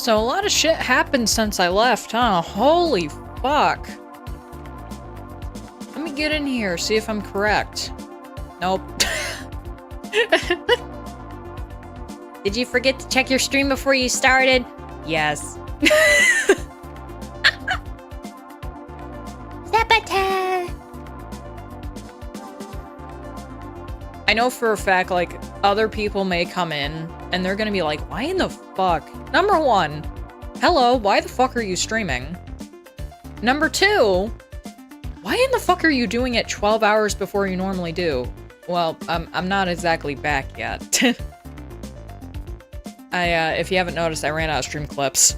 So a lot of shit happened since I left, huh? Holy fuck. Let me get in here, see if I'm correct. Nope. Did you forget to check your stream before you started? Yes. I know for a fact, like, other people may come in, and they're gonna be like, why in the fuck? Number one, hello, why the fuck are you streaming? Number two, why in the fuck are you doing it 12 hours before you normally do? Well, I'm not exactly back yet. If you haven't noticed, I ran out of stream clips.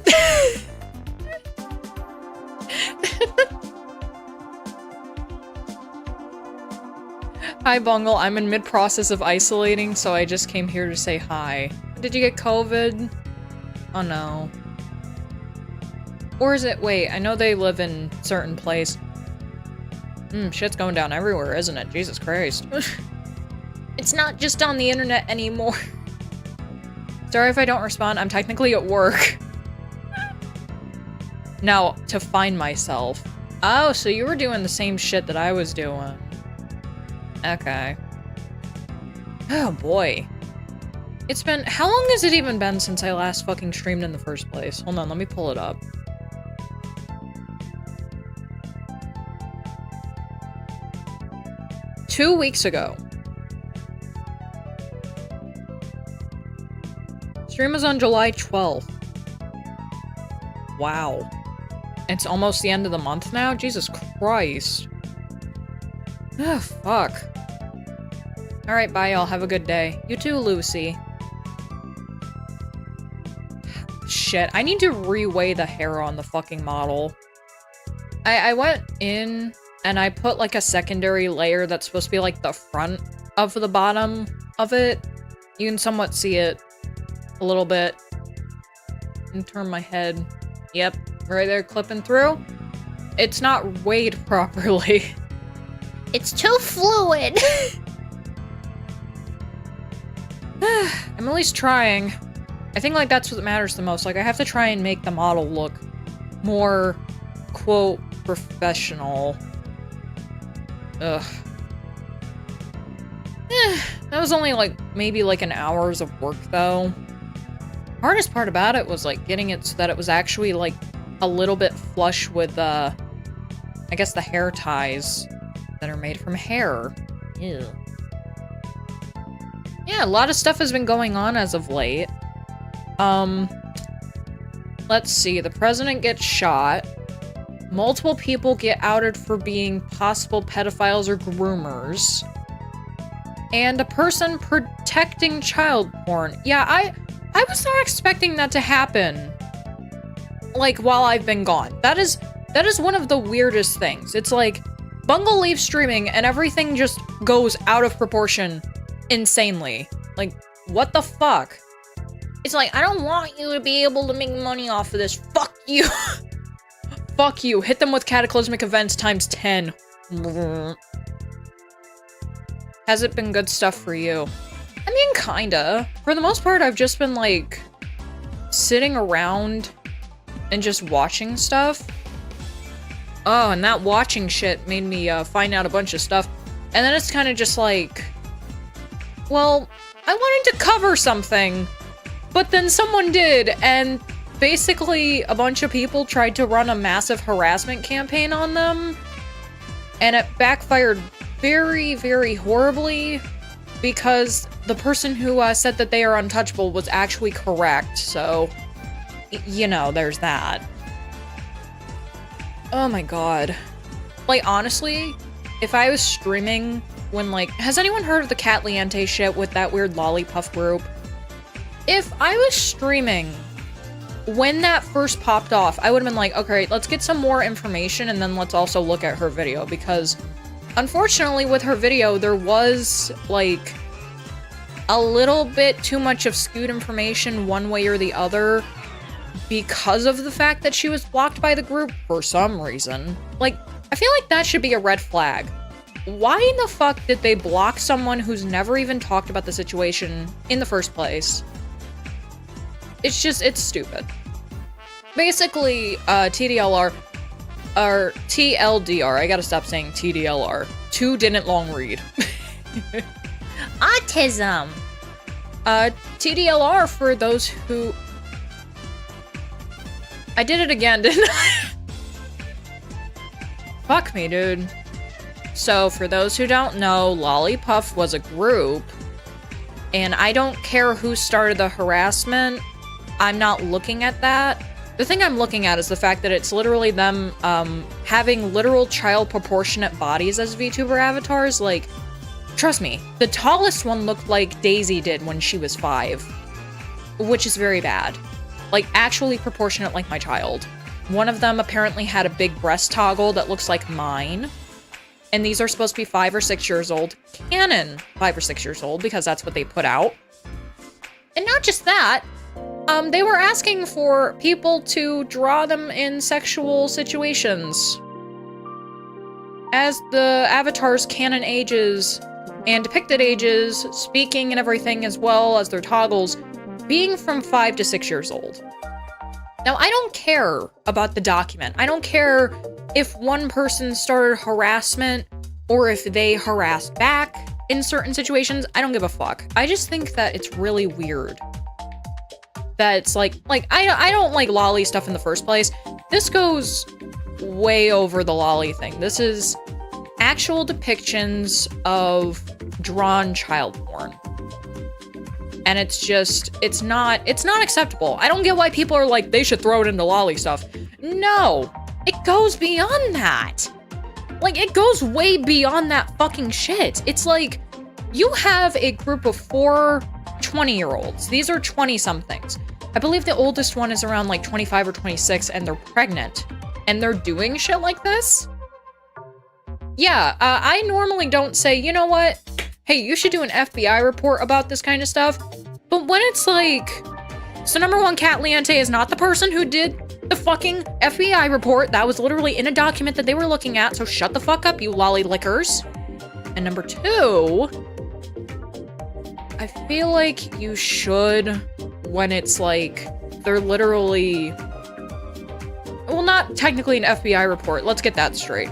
Hi, Bungle. I'm in mid-process of isolating, so I just came here to say hi. Did you get COVID? Oh, no. Or is it- wait, I know they live in certain place. Shit's going down everywhere, isn't it? Jesus Christ. It's not just on the internet anymore. Sorry if I don't respond, I'm technically at work. Now, to find myself. Oh, so you were doing the same shit that I was doing. Okay. Oh boy. It's been- how long has it even been since I last fucking streamed in the first place? Hold on, let me pull it up. Two weeks ago. Stream was on July 12th. Wow. It's almost the end of the month now? Jesus Christ. Oh, fuck. Alright, bye y'all. Have a good day. You too, Lucy. Shit, I need to reweigh the hair on the fucking model. I went in and I put like a secondary layer that's supposed to be like the front of the bottom of it. You can somewhat see it a little bit. And turn my head. Yep, right there clipping through. It's not weighed properly. It's too fluid! I'm at least trying. I think, like, that's what matters the most. Like, I have to try and make the model look more, quote, professional. Ugh. That was only, like, maybe, like, an hour's of work, though. Hardest part about it was, like, getting it so that it was actually, like, a little bit flush with, I guess the hair ties that are made from hair. Ew. Yeah, a lot of stuff has been going on as of late. Let's see. The president gets shot. Multiple people get outed for being possible pedophiles or groomers. And a person protecting child porn. Yeah, I was not expecting that to happen. Like, while I've been gone. That is one of the weirdest things. It's like, Bungle leaves streaming and everything just goes out of proportion insanely. Like, what the fuck? It's like, I don't want you to be able to make money off of this. Fuck you. Fuck you. Hit them with cataclysmic events times 10. Has it been good stuff for you? I mean, kinda. For the most part, I've just been, like, sitting around and just watching stuff. Oh, and that watching shit made me find out a bunch of stuff. And then it's kind of just like, well, I wanted to cover something, but then someone did, and basically a bunch of people tried to run a massive harassment campaign on them, and it backfired very, very horribly, because the person who said that they are untouchable was actually correct, so, you know, there's that. Oh my god. Like, honestly, if I was streaming when, like, has anyone heard of the Cat Liente shit with that weird Lollipuff group? If I was streaming when that first popped off, I would have been like, okay, let's get some more information and then let's also look at her video, because unfortunately with her video, there was, like, a little bit too much of skewed information one way or the other, because of the fact that she was blocked by the group for some reason. Like, I feel like that should be a red flag. Why in the fuck did they block someone who's never even talked about the situation in the first place? It's just, it's stupid. Basically, TDLR, or TLDR, I gotta stop saying TDLR. Two didn't long read. Autism! TDLR, for those who... I did it again, didn't I? Fuck me, dude. So, for those who don't know, Lollipuff was a group, and I don't care who started the harassment. I'm not looking at that. The thing I'm looking at is the fact that it's literally them, having literal child-proportionate bodies as VTuber avatars. Like, trust me, the tallest one looked like Daisy did when she was 5, which is very bad. Like, actually proportionate like my child. One of them apparently had a big breast toggle that looks like mine. And these are supposed to be 5 or 6 years old. Canon 5 or 6 years old, because that's what they put out. And not just that, they were asking for people to draw them in sexual situations. As the avatar's canon ages and depicted ages, speaking and everything, as well as their toggles, being from 5 to 6 years old. Now, I don't care about the document. I don't care if one person started harassment or if they harassed back in certain situations. I don't give a fuck. I just think that it's really weird. That it's like I don't like lolly stuff in the first place. This goes way over the lolly thing. This is actual depictions of drawn child porn. And it's just, it's not acceptable. I don't get why people are like, they should throw it into lolly stuff. No, it goes beyond that. Like, it goes way beyond that fucking shit. It's like, you have a group of 4 20-year-olds. These are 20-somethings. I believe the oldest one is around like 25 or 26 and they're pregnant. And they're doing shit like this? Yeah, I normally don't say, you know what? Hey, you should do an FBI report about this kind of stuff. But when it's like, so number one, Kat Leante is not the person who did the fucking FBI report. That was literally in a document that they were looking at, so shut the fuck up, you lolly lickers. And number 2, I feel like you should, when it's like, they're literally, well, not technically an FBI report, let's get that straight.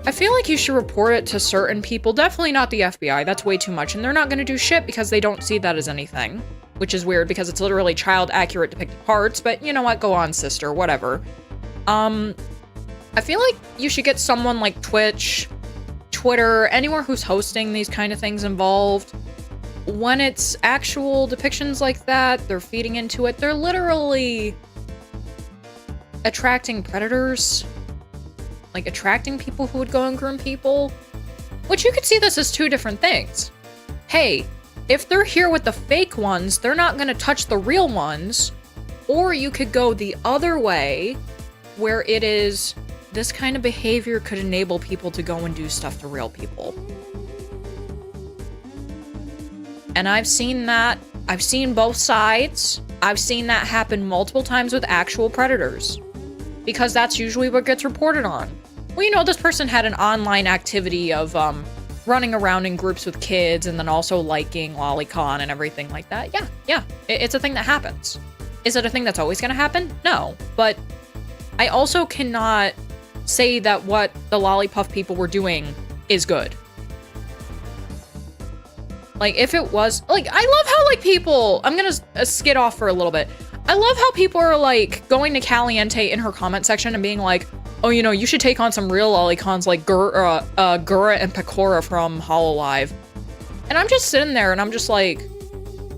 I feel like you should report it to certain people, definitely not the FBI, that's way too much, and they're not gonna do shit because they don't see that as anything. Which is weird because it's literally child-accurate depicted parts, but you know what, go on, sister, whatever. I feel like you should get someone like Twitch, Twitter, anywhere who's hosting these kind of things involved. When it's actual depictions like that, they're feeding into it, they're literally attracting predators. Like, attracting people who would go and groom people. Which you could see this as 2 different things. Hey, if they're here with the fake ones, they're not gonna touch the real ones. Or you could go the other way, where it is, this kind of behavior could enable people to go and do stuff to real people. And I've seen that. I've seen both sides. I've seen that happen multiple times with actual predators. Because that's usually what gets reported on. Well, you know, this person had an online activity of, running around in groups with kids and then also liking lolicon and everything like that. Yeah, it's a thing that happens. Is it a thing that's always gonna happen? No, but I also cannot say that what the Lollipuff people were doing is good. Like, if it was, like, I love how, like, people, I'm gonna skid off for a little bit. I love how people are, like, going to Caliente in her comment section and being like, oh, you know, you should take on some real lolicons like Gura and Pecora from Hololive. And I'm just sitting there and I'm just like,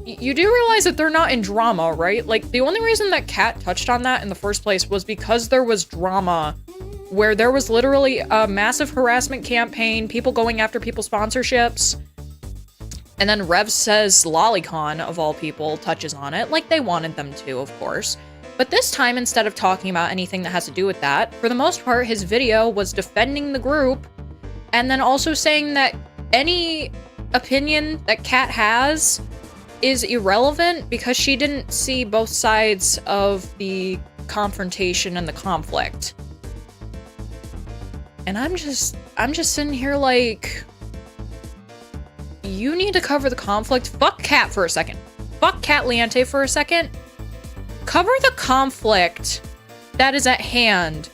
you do realize that they're not in drama, right? Like, the only reason that Kat touched on that in the first place was because there was drama where there was literally a massive harassment campaign, people going after people's sponsorships. And then Rev says Lolicon, of all people, touches on it, like they wanted them to, of course. But this time, instead of talking about anything that has to do with that, for the most part, his video was defending the group, and then also saying that any opinion that Kat has is irrelevant because she didn't see both sides of the confrontation and the conflict. And I'm just sitting here like, you need to cover the conflict. Fuck Kat for a second. Fuck Kat Leante for a second. Cover the conflict that is at hand,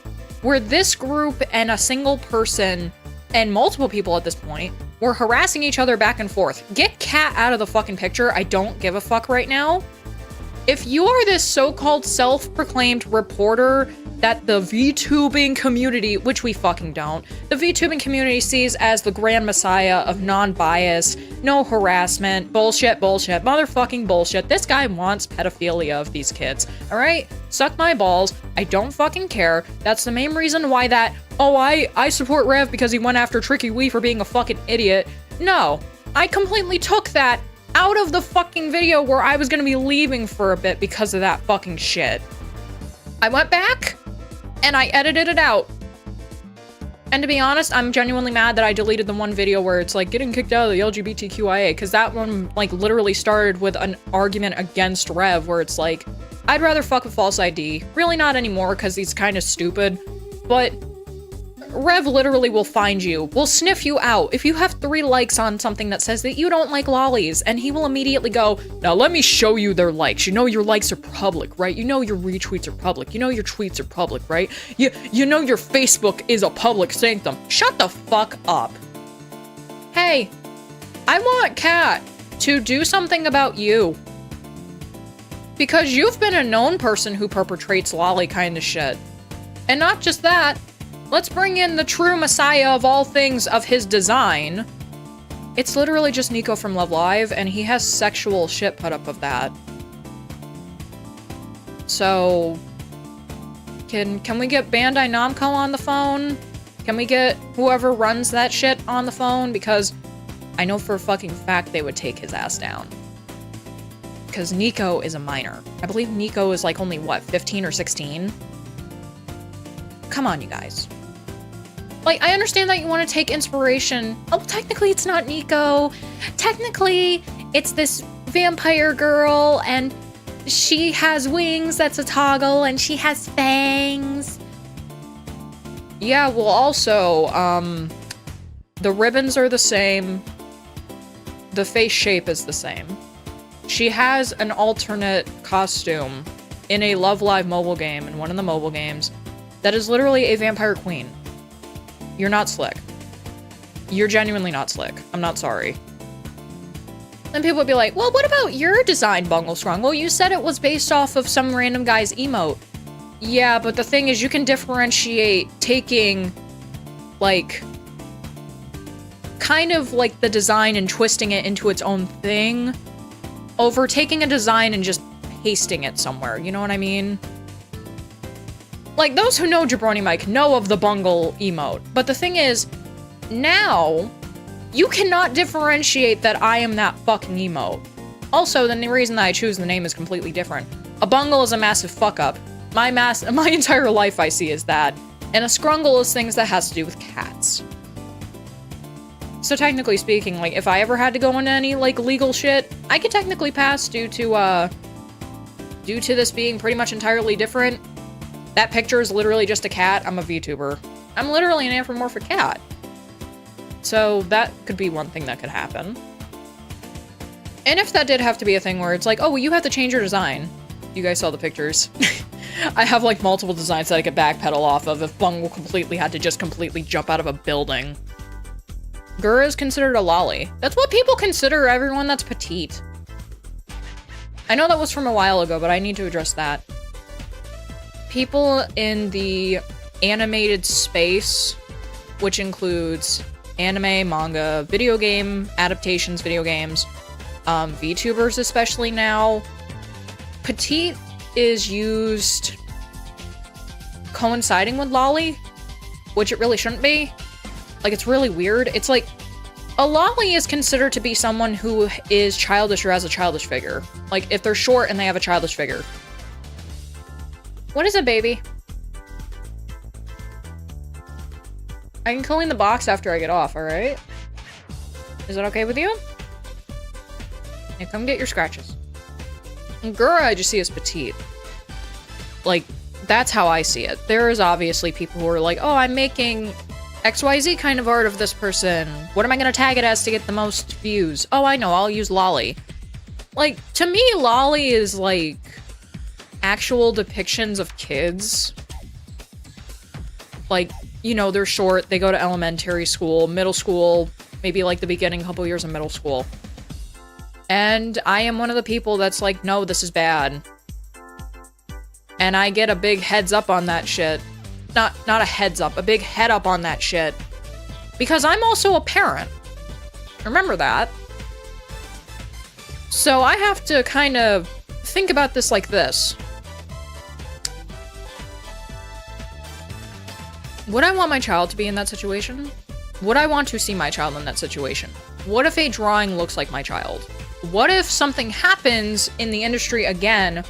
where this group and a single person, and multiple people at this point, were harassing each other back and forth. Get Cat out of the fucking picture. I don't give a fuck right now. If you are this so-called self-proclaimed reporter that the VTubing community, which we fucking don't, the VTubing community sees as the grand messiah of non-bias, no harassment, bullshit, motherfucking bullshit. This guy wants pedophilia of these kids, all right? Suck my balls. I don't fucking care. That's the main reason why that, oh, I support Rev because he went after Tricky Wee for being a fucking idiot. No, I completely took that out of the fucking video where I was gonna be leaving for a bit because of that fucking shit. I went back and I edited it out. And to be honest, I'm genuinely mad that I deleted the one video where it's like getting kicked out of the LGBTQIA, because that one like literally started with an argument against Rev where it's like, I'd rather fuck with false ID. Really not anymore because he's kind of stupid, but Rev literally will find you, will sniff you out if you have 3 likes on something that says that you don't like lollies, and he will immediately go, now let me show you their likes. You know your likes are public, right? You know your retweets are public. You know your tweets are public, right? You know your Facebook is a public sanctum. Shut the fuck up. Hey, I want Cat to do something about you. Because you've been a known person who perpetrates lolly kind of shit. And not just that, let's bring in the true messiah of all things of his design. It's literally just Nico from Love Live, and he has sexual shit put up of that. So, can we get Bandai Namco on the phone? Can we get whoever runs that shit on the phone? Because I know for a fucking fact they would take his ass down. Because Nico is a minor. I believe Nico is like only, what, 15 or 16? Come on, you guys. Like, I understand that you want to take inspiration. Oh, technically it's not Nico. Technically, it's this vampire girl, and she has wings, that's a toggle, and she has fangs. Yeah, well, also, the ribbons are the same. The face shape is the same. She has an alternate costume in a Love Live mobile game, in one of the mobile games, that is literally a vampire queen. You're not slick. You're genuinely not slick. I'm not sorry. Then people would be like, well, what about your design, Bungle Scrungle? You said it was based off of some random guy's emote. Yeah, but the thing is, you can differentiate taking, like, kind of like the design and twisting it into its own thing, over taking a design and just pasting it somewhere. You know what I mean? Like, those who know Jabroni Mike know of the Bungle emote. But the thing is, now, you cannot differentiate that I am that fucking emote. Also, the reason that I choose the name is completely different. A bungle is a massive fuck-up. My entire life I see is that. And a scrungle is things that has to do with cats. So technically speaking, like, if I ever had to go into any, like, legal shit, I could technically pass due to this being pretty much entirely different. That picture is literally just a cat. I'm a VTuber. I'm literally an anthropomorphic cat. So that could be one thing that could happen. And if that did have to be a thing where it's like, oh, well, you have to change your design. You guys saw the pictures. I have, like, multiple designs that I could backpedal off of if Bungle completely had to just completely jump out of a building. Gura is considered a lolly. That's what people consider everyone that's petite. I know that was from a while ago, but I need to address that. People in the animated space, which includes anime, manga, video game adaptations, video games, VTubers especially now, petite is used coinciding with lolly, which it really shouldn't be. Like, it's really weird. It's like, a lolly is considered to be someone who is childish or has a childish figure. Like, if they're short and they have a childish figure. What is it, baby? I can clean the box after I get off, alright? Is that okay with you? Yeah, come get your scratches. And Gura, I just see as petite. Like, that's how I see it. There is obviously people who are like, oh, I'm making XYZ kind of art of this person. What am I gonna tag it as to get the most views? Oh, I know, I'll use lolly. Like, to me, lolly is like actual depictions of kids. Like, you know, they're short, they go to elementary school, middle school, maybe like the beginning couple years of middle school. And I am one of the people that's like, no, this is bad. And I get a big heads up on that shit. Not a heads up, a big head up on that shit. Because I'm also a parent. Remember that. So I have to kind of think about this like this. Would I want my child to be in that situation? Would I want to see my child in that situation? What if a drawing looks like my child? What if something happens in the industry again,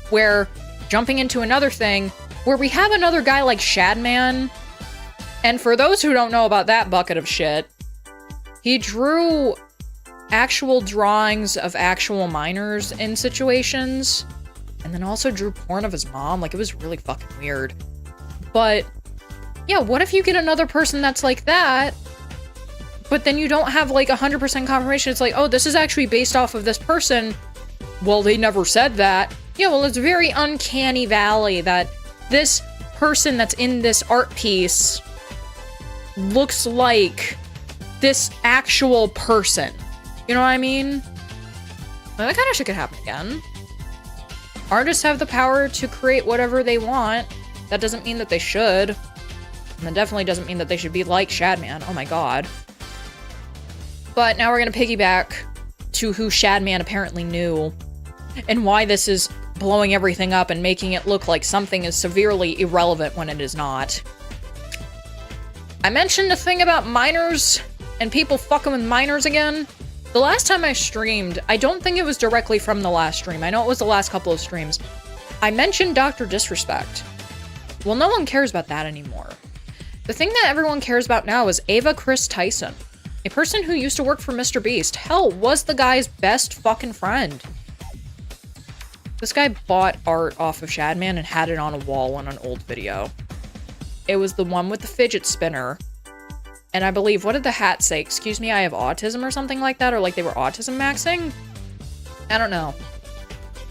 where, jumping into another thing, where we have another guy like Shadman, and for those who don't know about that bucket of shit, he drew actual drawings of actual minors in situations, and then also drew porn of his mom. Like, it was really fucking weird. But yeah, what if you get another person that's like that, but then you don't have like 100% confirmation? It's like, oh, this is actually based off of this person. Well, they never said that. Yeah, well, it's very uncanny valley that this person that's in this art piece looks like this actual person. You know what I mean? That kind of shit could happen again. Artists have the power to create whatever they want. That doesn't mean that they should. And that definitely doesn't mean that they should be like Shadman. Oh my god. But now we're gonna piggyback to who Shadman apparently knew, and why this is blowing everything up and making it look like something is severely irrelevant when it is not. I mentioned a thing about minors and people fucking with minors again. The last time I streamed, I don't think it was directly from the last stream. I know it was the last couple of streams. I mentioned Dr. Disrespect. Well, no one cares about that anymore. The thing that everyone cares about now is Ava Chris Tyson, a person who used to work for Mr. Beast. Hell, was the guy's best fucking friend. This guy bought art off of Shadman and had it on a wall on an old video. It was the one with the fidget spinner. And I believe, what did the hat say? Excuse me, I have autism or something like that? Or like they were autism maxing? I don't know.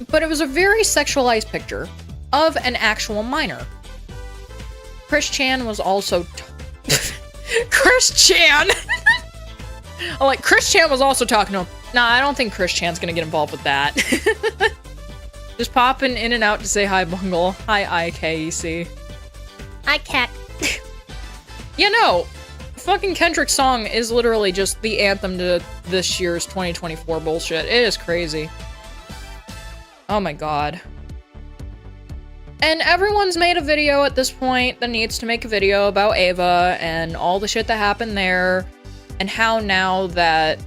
But it was a very sexualized picture of an actual minor. Chris Chan was also... Chris Chan! Oh, like, Chris Chan was also talking to him. Nah, I don't think Chris Chan's gonna get involved with that. Just popping in and out to say hi, Bungle. Hi, IKEC. Hi, Cat. Yeah, no. Fucking Kendrick's song is literally just the anthem to this year's 2024 bullshit. It is crazy. Oh my god. And everyone's made a video at this point that needs to make a video about Ava and all the shit that happened there, and how now that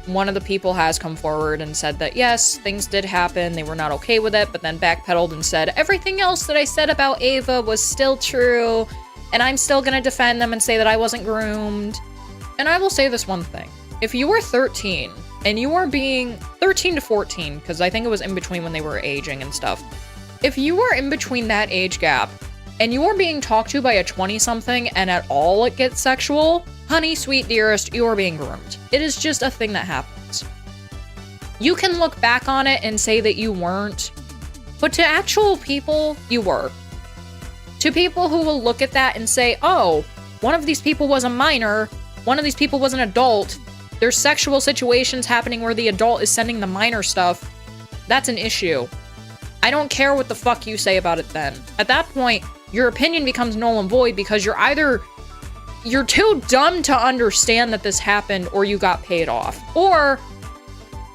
one of the people has come forward and said that yes, things did happen, they were not okay with it, but then backpedaled and said everything else that I said about Ava was still true, and I'm still gonna defend them and say that I wasn't groomed. And I will say this one thing. If you were 13, and you were being 13 to 14, because I think it was in between when they were aging and stuff. If you were in between that age gap, and you are being talked to by a 20-something, and at all it gets sexual, honey, sweet dearest, you are being groomed. It is just a thing that happens. You can look back on it and say that you weren't, but to actual people, you were. To people who will look at that and say, oh, one of these people was a minor, one of these people was an adult, there's sexual situations happening where the adult is sending the minor stuff, that's an issue. I don't care what the fuck you say about it then. At that point, your opinion becomes null and void because you're too dumb to understand that this happened, or you got paid off. Or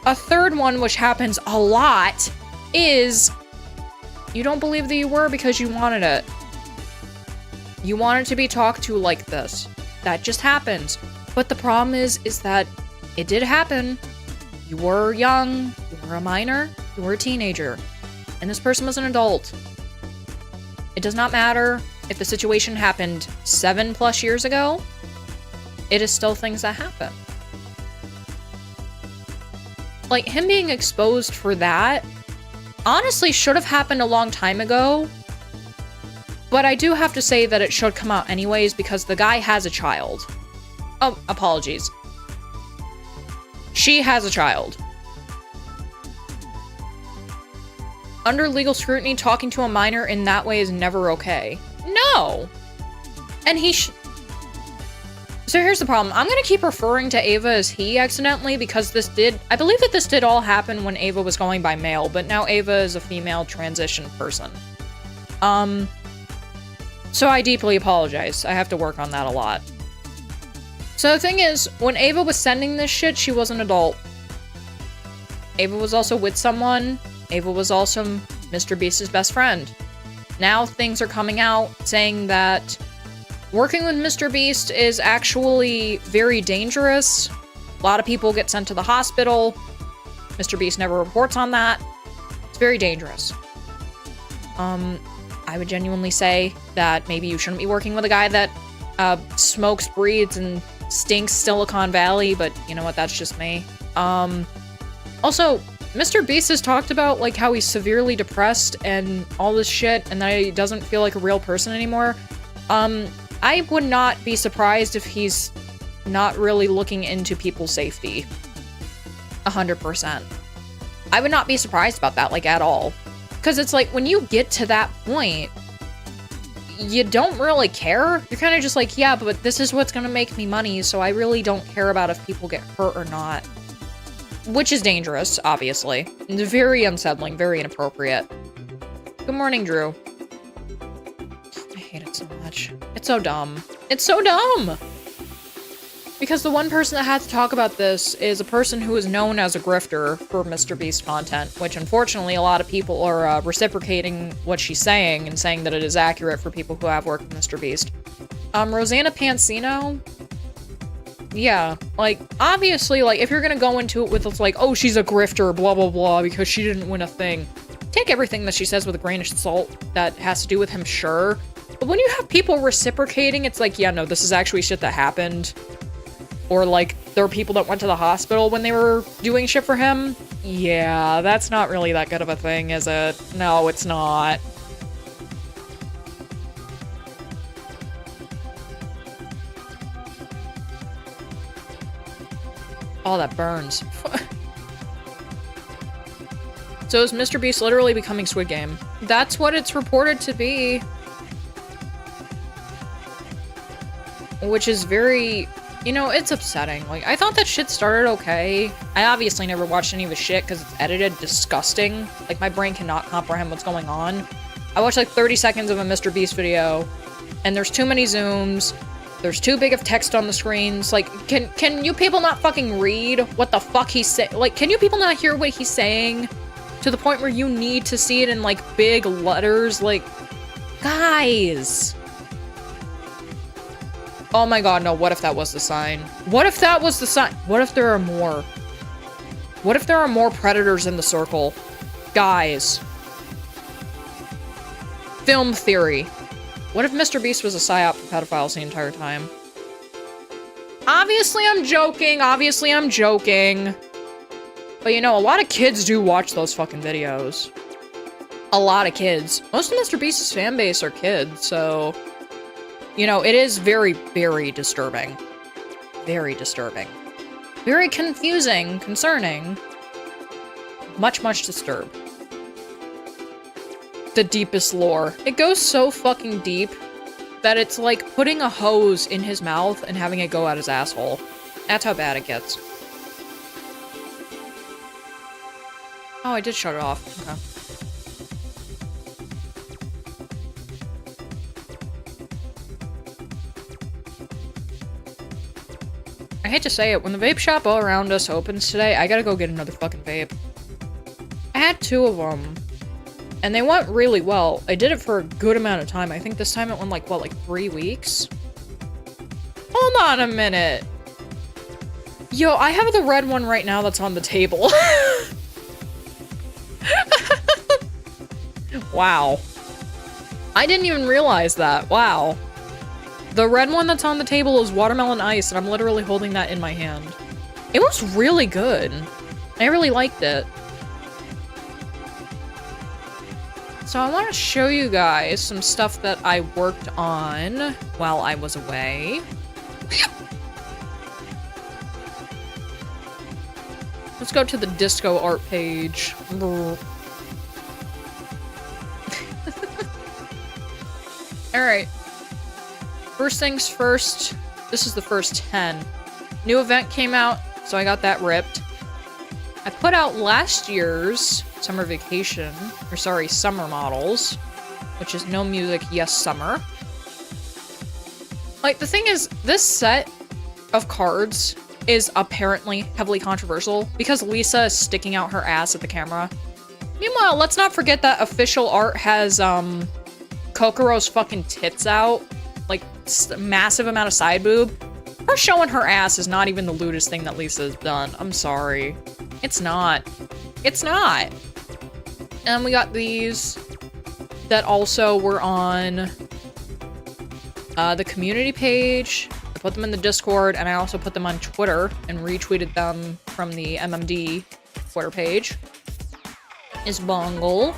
a third one, which happens a lot, is you don't believe that you were because you wanted it. You wanted to be talked to like this. That just happens. But the problem is that it did happen. You were young, you were a minor, you were a teenager, and this person was an adult. It does not matter if the situation happened 7+ years ago, it is still things that happen. Like, him being exposed for that, honestly should have happened a long time ago, but I do have to say that it should come out anyways because the guy has a child. Oh, apologies. She has a child. Under legal scrutiny, talking to a minor in that way is never okay. No. And so here's the problem. I'm gonna keep referring to Ava as he accidentally because I believe that this did all happen when Ava was going by male, but now Ava is a female transition person. So I deeply apologize. I have to work on that a lot. So the thing is, when Ava was sending this shit, she was an adult. Ava was also with someone. Ava was also Mr. Beast's best friend. Now things are coming out saying that working with Mr. Beast is actually very dangerous. A lot of people get sent to the hospital. Mr. Beast never reports on that. It's very dangerous. I would genuinely say that maybe you shouldn't be working with a guy that smokes, breathes, and stinks Silicon Valley, but you know what, that's just me. Also, Mr. Beast has talked about, like, how he's severely depressed and all this shit, and that he doesn't feel like a real person anymore. I would not be surprised if he's not really looking into people's safety. 100%. I would not be surprised about that, like, at all. Because it's like, when you get to that point, you don't really care. You're kind of just like, yeah, but this is what's gonna make me money, so I really don't care about if people get hurt or not. Which is dangerous, obviously. It's very unsettling, very inappropriate. Good morning, Drew. I hate it so much. It's so dumb. It's so dumb! Because the one person that had to talk about this is a person who is known as a grifter for Mr. Beast content, which unfortunately a lot of people are reciprocating what she's saying and saying that it is accurate for people who have worked with Mr. Beast. Rosanna Pansino? Yeah, like, obviously, like, if you're gonna go into it with, it's like, oh, she's a grifter, blah, blah, blah, because she didn't win a thing. Take everything that she says with a grain of salt that has to do with him, sure. But when you have people reciprocating, it's like, yeah, no, this is actually shit that happened. Or, like, there are people that went to the hospital when they were doing shit for him. Yeah, that's not really that good of a thing, is it? No, it's not. Oh, that burns. So is Mr. Beast literally becoming Squid Game? That's what it's reported to be. Which is very... You know, it's upsetting. Like, I thought that shit started okay. I obviously never watched any of his shit because it's edited disgusting. Like, my brain cannot comprehend what's going on. I watched like 30 seconds of a Mr. Beast video, and there's too many zooms. There's too big of text on the screens. Like, can you people not fucking read what the fuck he's saying? Like, can you people not hear what he's saying? To the point where you need to see it in, like, big letters? Like, guys. Oh my god, no, what if that was the sign? What if that was the sign? What if there are more? What if there are more predators in the circle? Guys. Film theory. What if Mr. Beast was a psyop for pedophiles the entire time? Obviously I'm joking, obviously I'm joking. But you know, a lot of kids do watch those fucking videos. A lot of kids. Most of Mr. Beast's fan base are kids, so... You know, it is very, very disturbing. Very disturbing. Very confusing, concerning. Much, much disturbed. The deepest lore. It goes so fucking deep that it's like putting a hose in his mouth and having it go out his asshole. That's how bad it gets. Oh, I did shut it off. Okay. I hate to say it, when the vape shop all around us opens today, I gotta go get another fucking vape. I had 2 of them, and they went really well. I did it for a good amount of time. I think this time it went like, what, like 3 weeks? Hold on a minute. Yo, I have the red one right now that's on the table. Wow. I didn't even realize that. Wow. The red one that's on the table is watermelon ice, and I'm literally holding that in my hand. It was really good. I really liked it. So I want to show you guys some stuff that I worked on while I was away. Let's go to the disco art page. Alright. First things first, this is the first 10. New event came out, so I got that ripped. I put out last year's summer vacation, or sorry, summer models, which is no music, yes summer. Like, the thing is, this set of cards is apparently heavily controversial because Lisa is sticking out her ass at the camera. Meanwhile, let's not forget that official art has, Kokoro's fucking tits out. Like, massive amount of side boob. Her showing her ass is not even the lewdest thing that Lisa has done. I'm sorry. It's not. It's not. And we got these that also were on the community page. I put them in the Discord, and I also put them on Twitter and retweeted them from the MMD Twitter page. Is Bungle.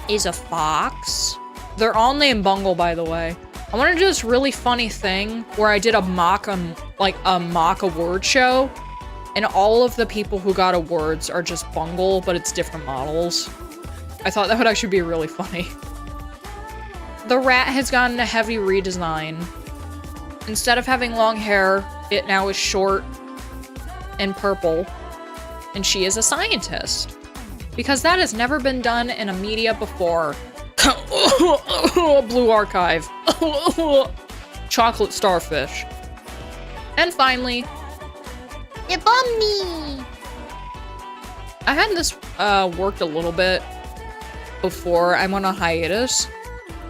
Is a fox. They're all named Bungle, by the way. I want to do this really funny thing where I did a mock award show, and all of the people who got awards are just Bungle, but it's different models. I thought that would actually be really funny. The rat has gotten a heavy redesign. Instead of having long hair, it now is short and purple, and she is a scientist. Because that has never been done in a media before. Blue archive. Chocolate starfish. And finally, You bummed me! I had this worked a little bit before I went on hiatus.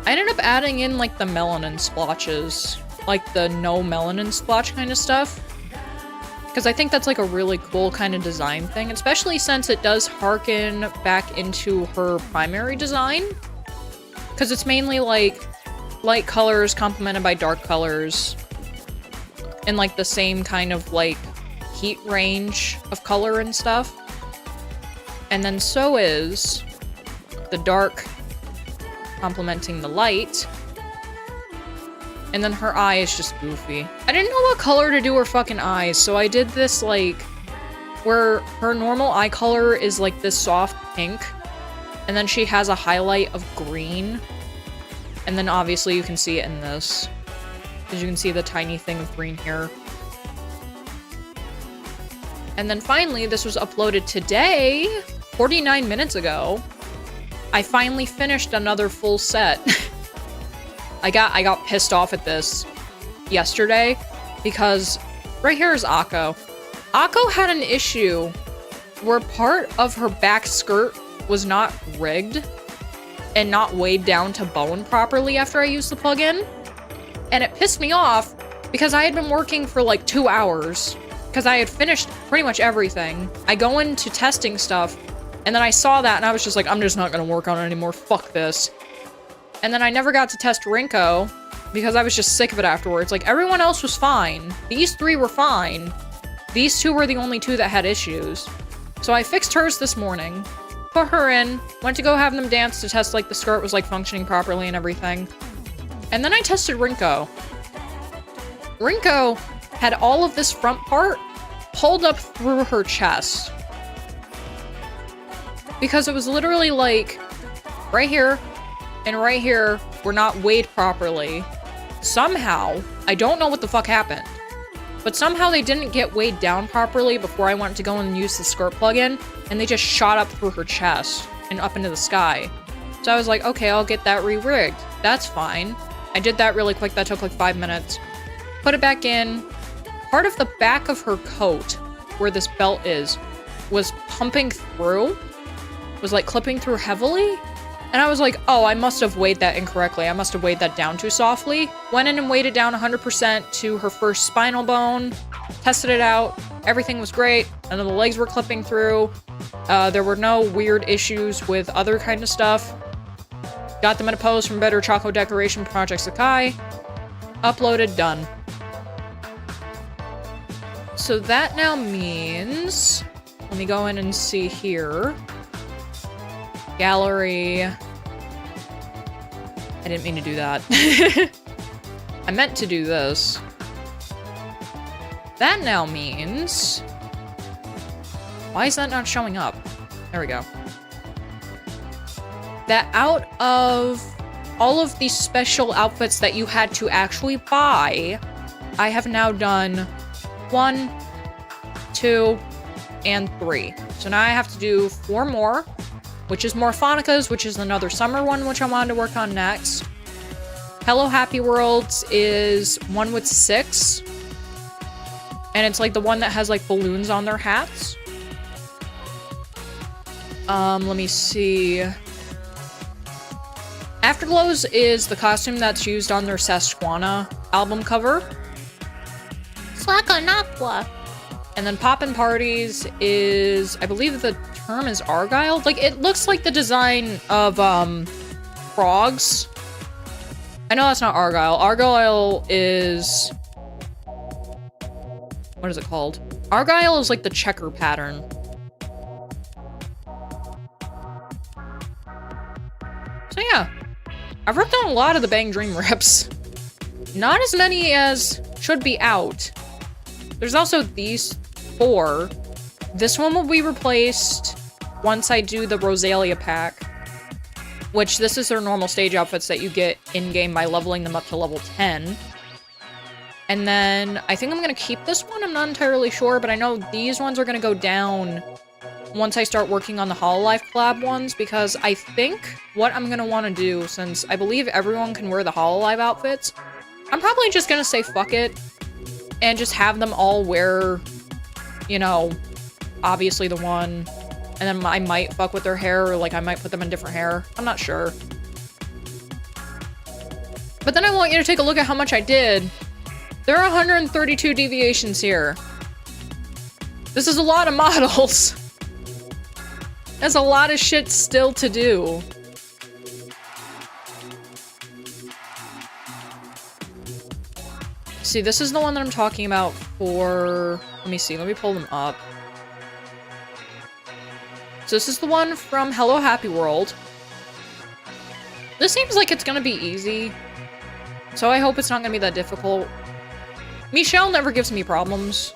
I ended up adding in like the melanin splotches, like the no melanin splotch kind of stuff. Because I think that's like a really cool kind of design thing, especially since it does harken back into her primary design. Because it's mainly like light colors complemented by dark colors. And like the same kind of like heat range of color and stuff. And then so is the dark complementing the light. And then her eye is just goofy. I didn't know what color to do her fucking eyes, so I did this like where her normal eye color is like this soft pink. And then she has a highlight of green. And then obviously you can see it in this. As you can see the tiny thing of green here. And then finally, this was uploaded today, 49 minutes ago. I finally finished another full set. I got pissed off at this yesterday because right here is Akko. Akko had an issue where part of her back skirt was not rigged and not weighed down to bone properly after I used the plugin. And it pissed me off because I had been working for like 2 hours because I had finished pretty much everything. I go into testing stuff and then I saw that and I was just like, I'm just not gonna work on it anymore, fuck this. And then I never got to test Rinko because I was just sick of it afterwards. Like, everyone else was fine. These 3 were fine. These 2 were the only 2 that had issues. So I fixed hers this morning, put her in, went to go have them dance to test like the skirt was like functioning properly and everything. And then I tested Rinko. Rinko had all of this front part pulled up through her chest. Because it was literally like right here and right here were not weighed properly. Somehow, I don't know what the fuck happened, but somehow they didn't get weighed down properly before I went to go and use the skirt plugin, and they just shot up through her chest and up into the sky. So I was like, okay, I'll get that re-rigged. That's fine. I did that really quick. That took like 5 minutes. Put it back in. Part of the back of her coat, where this belt is, was pumping through. Was like clipping through heavily. And I was like, oh, I must have weighed that incorrectly. I must have weighed that down too softly. Went in and weighed it down 100% to her first spinal bone. Tested it out. Everything was great. And then the legs were clipping through. There were no weird issues with other kind of stuff. Got them in a pose from Better Choco Decoration Project Sakai. Uploaded, done. So that now means... Let me go in and see here. Gallery. I didn't mean to do that. I meant to do this. That now means... Why is that not showing up? There we go. That out of all of these special outfits that you had to actually buy, I have now done 1, 2, and 3. So now I have to do 4 more, which is Morphonica's, which is another summer one, which I wanted to work on next. Hello Happy Worlds is one with 6. And it's like the one that has like balloons on their hats. Let me see. Afterglows is the costume that's used on their Sasquana album cover. Swakanakwa. And then Poppin' Parties is, I believe the term is Argyle. Like, it looks like the design of, frogs. I know that's not Argyle. Argyle is... What is it called? Argyle is like the checker pattern. So yeah. I've ripped on a lot of the Bang Dream rips. Not as many as should be out. There's also these 4. This one will be replaced once I do the Rosalia pack. Which, this is their normal stage outfits that you get in-game by leveling them up to level 10. And then, I think I'm gonna keep this one, I'm not entirely sure, but I know these ones are gonna go down once I start working on the Hololive collab ones, because I think what I'm gonna want to do, since I believe everyone can wear the Hololive outfits, I'm probably just gonna say fuck it, and just have them all wear, you know, obviously the one, and then I might fuck with their hair, or like I might put them in different hair. I'm not sure. But then I want you to take a look at how much I did. There are 132 deviations here. This is a lot of models. That's a lot of shit still to do. See, this is the one that I'm talking about for... Let me see, let me pull them up. So this is the one from Hello Happy World. This seems like it's gonna be easy. So I hope it's not gonna be that difficult. Michelle never gives me problems.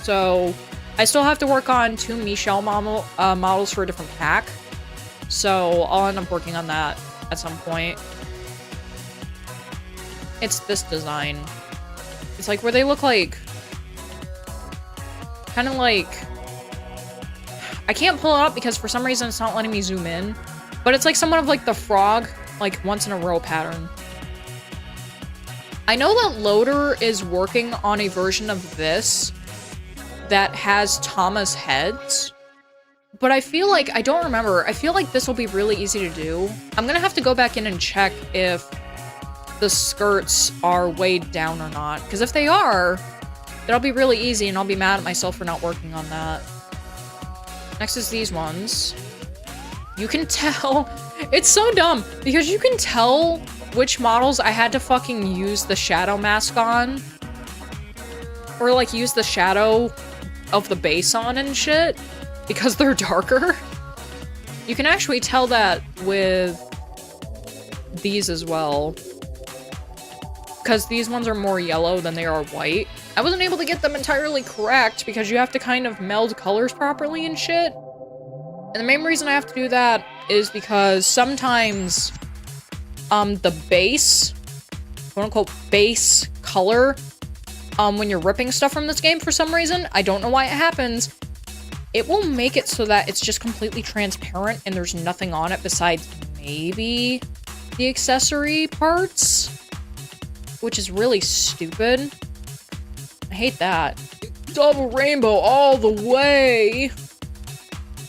So I still have to work on 2 Michelle models for a different pack. So I'll end up working on that at some point. It's this design. It's like where they look like... kind of like... I can't pull it up because for some reason it's not letting me zoom in. But it's like somewhat of like the frog, like once in a row pattern. I know that Loader is working on a version of this that has Tama's heads. But I feel like, I don't remember, I feel like this will be really easy to do. I'm gonna have to go back in and check if the skirts are weighed down or not. Because if they are, it'll be really easy and I'll be mad at myself for not working on that. Next is these ones. You can tell, it's so dumb, because you can tell which models I had to fucking use the shadow mask on. Or like use the shadow of the base on and shit. Because they're darker. You can actually tell that with these as well. Because these ones are more yellow than they are white. I wasn't able to get them entirely correct because you have to kind of meld colors properly and shit. And the main reason I have to do that is because sometimes the base, quote-unquote base color, when you're ripping stuff from this game for some reason, I don't know why it happens, it will make it so that it's just completely transparent and there's nothing on it besides maybe the accessory parts, which is really stupid. I hate that. Double rainbow all the way!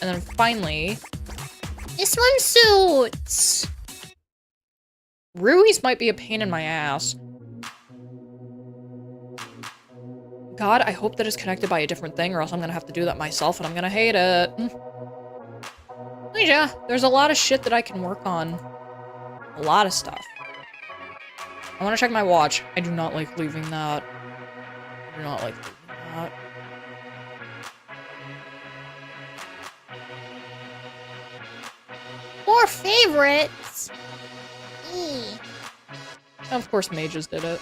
And then finally... This one suits! Rui's might be a pain in my ass. God, I hope that it's connected by a different thing or else I'm gonna have to do that myself and I'm gonna hate it. Yeah, there's a lot of shit that I can work on. A lot of stuff. I wanna check my watch. I do not like leaving that. I do not like leaving that. More favorites! Eee. Of course mages did it.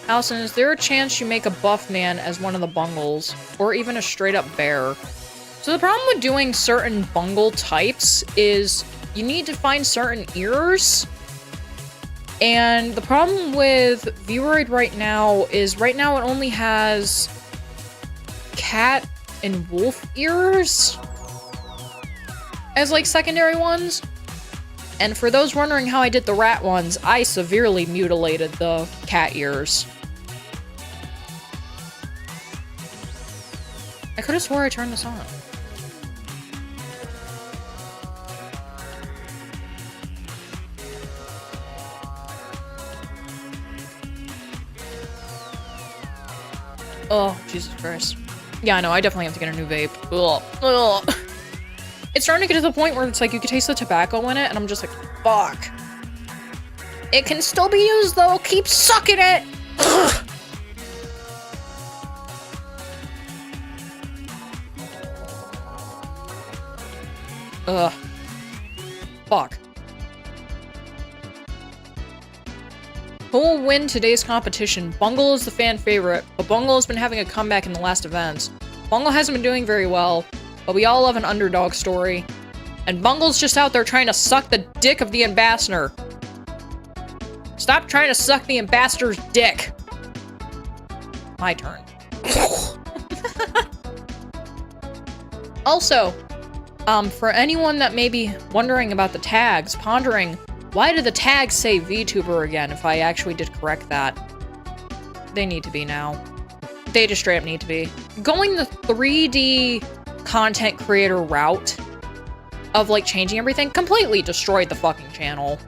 Allison, is there a chance you make a buff man as one of the bungles? Or even a straight up bear? So the problem with doing certain bungle types is you need to find certain ears. And the problem with Vieroid right now is right now it only has cat and wolf ears as like secondary ones. And for those wondering how I did the rat ones, I severely mutilated the cat ears. I could have swore I turned this on. Oh, Jesus Christ. Yeah, I know, I definitely have to get a new vape. Ugh. Ugh. It's starting to get to the point where it's like you can taste the tobacco in it, and I'm just like, fuck. It can still be used though, keep sucking it! Ugh. Ugh. Fuck. Who will win today's competition? Bungle is the fan favorite, but Bungle has been having a comeback in the last events. Bungle hasn't been doing very well, but we all love an underdog story. And Bungle's just out there trying to suck the dick of the ambassador. Stop trying to suck the ambassador's dick. My turn. Also, for anyone that may be wondering about the tags, pondering, why did the tags say VTuber again if I actually did correct that? They need to be now. They just straight up need to be. Going the 3D content creator route of like changing everything completely destroyed the fucking channel.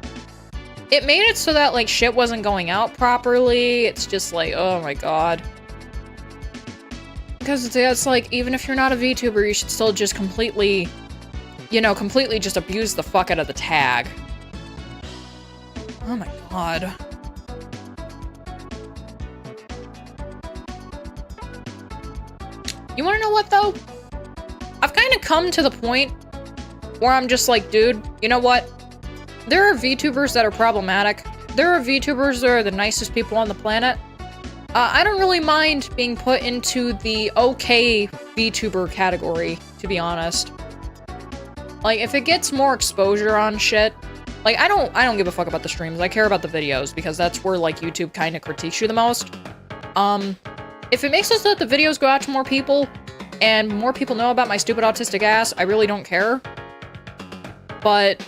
It made it so that like shit wasn't going out properly. It's just like, oh my god. Because it's like, even if you're not a VTuber, you should still just completely, you know, completely just abuse the fuck out of the tag. Oh my god. You wanna know what though? I've kind of come to the point where I'm just like, dude, you know what? There are VTubers that are problematic. There are VTubers that are the nicest people on the planet. I don't really mind being put into the okay VTuber category, to be honest. Like, if it gets more exposure on shit, like, I don't give a fuck about the streams. I care about the videos, because that's where, like, YouTube kind of critiques you the most. If it makes it so that the videos go out to more people, and more people know about my stupid autistic ass, I really don't care. But,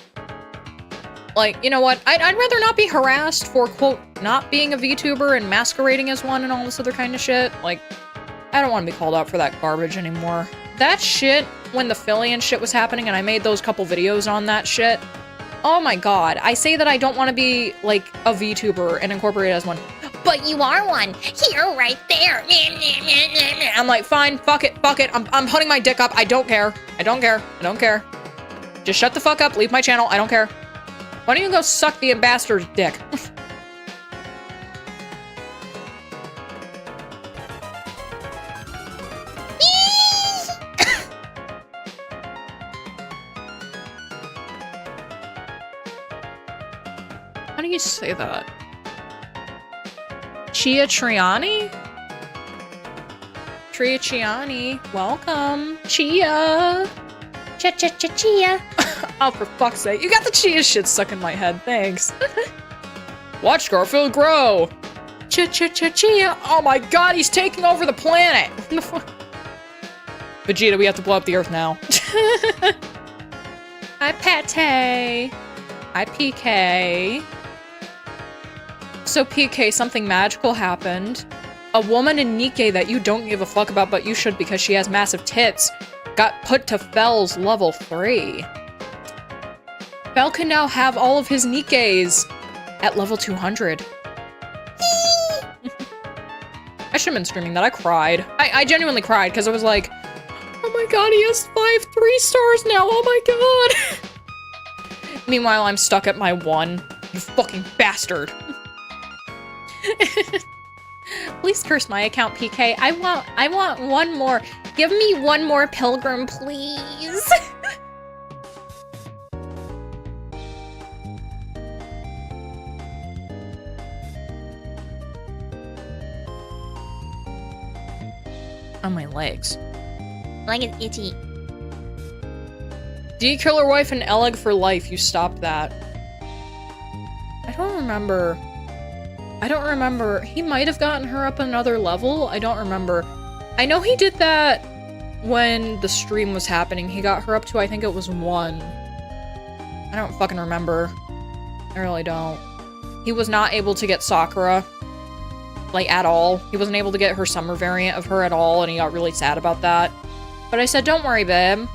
like, you know what? I'd rather not be harassed for, quote, not being a VTuber and masquerading as one and all this other kind of shit. Like, I don't want to be called out for that garbage anymore. That shit, when the Philly and shit was happening and I made those couple videos on that shit, oh my god, I say that I don't want to be, like, a VTuber and incorporate as one. But you are one. Here, right there. I'm like, fine, fuck it, I'm putting my dick up, I don't care. I don't care. Just shut the fuck up, leave my channel, I don't care. Why don't you go suck the ambassador's dick? How do you say that? Chia Triani? Triaciani, welcome. Chia! Chia. Oh, for fuck's sake. You got the chia shit stuck in my head, thanks. Watch Garfield grow! Chia! Oh my god, he's taking over the planet! Vegeta, we have to blow up the Earth now. Hi, Pate! Hi, PK. So, PK, something magical happened. A woman in Nikke that you don't give a fuck about, but you should because she has massive tits, got put to Fell's level 3. Fell can now have all of his Nikkes at level 200. I should have been streaming that. I cried. I genuinely cried because I was like, oh my god, he has 5 3-stars now. Oh my god. Meanwhile, I'm stuck at my 1. You fucking bastard. Please curse my account, PK. I want one more. Give me one more pilgrim, please. legs. Like it's itchy. D-Killer Wife and Eleg for life. You stopped that. I don't remember. He might have gotten her up another level. I don't remember. I know he did that when the stream was happening. He got her up to, I think it was 1. I don't fucking remember. I really don't. He was not able to get Sakura, like, at all. He wasn't able to get her summer variant of her at all, and he got really sad about that. But I said, don't worry, babe.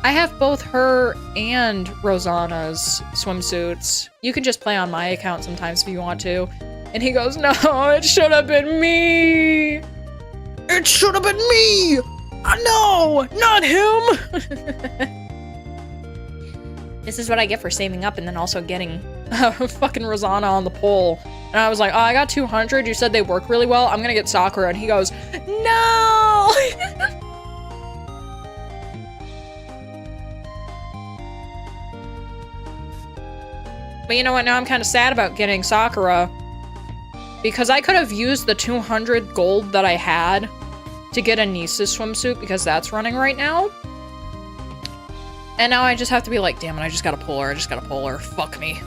I have both her and Rosanna's swimsuits. You can just play on my account sometimes if you want to. And he goes, no, it should have been me! It should have been me! No, not him! This is what I get for saving up and then also getting fucking Rosanna on the pole. And I was like, oh, I got 200. You said they work really well. I'm gonna get Sakura. And he goes, no! But you know what? Now I'm kind of sad about getting Sakura. Because I could have used the 200 gold that I had to get a Nisa's swimsuit because that's running right now. And now I just have to be like, damn it, I just gotta pull her. Fuck me.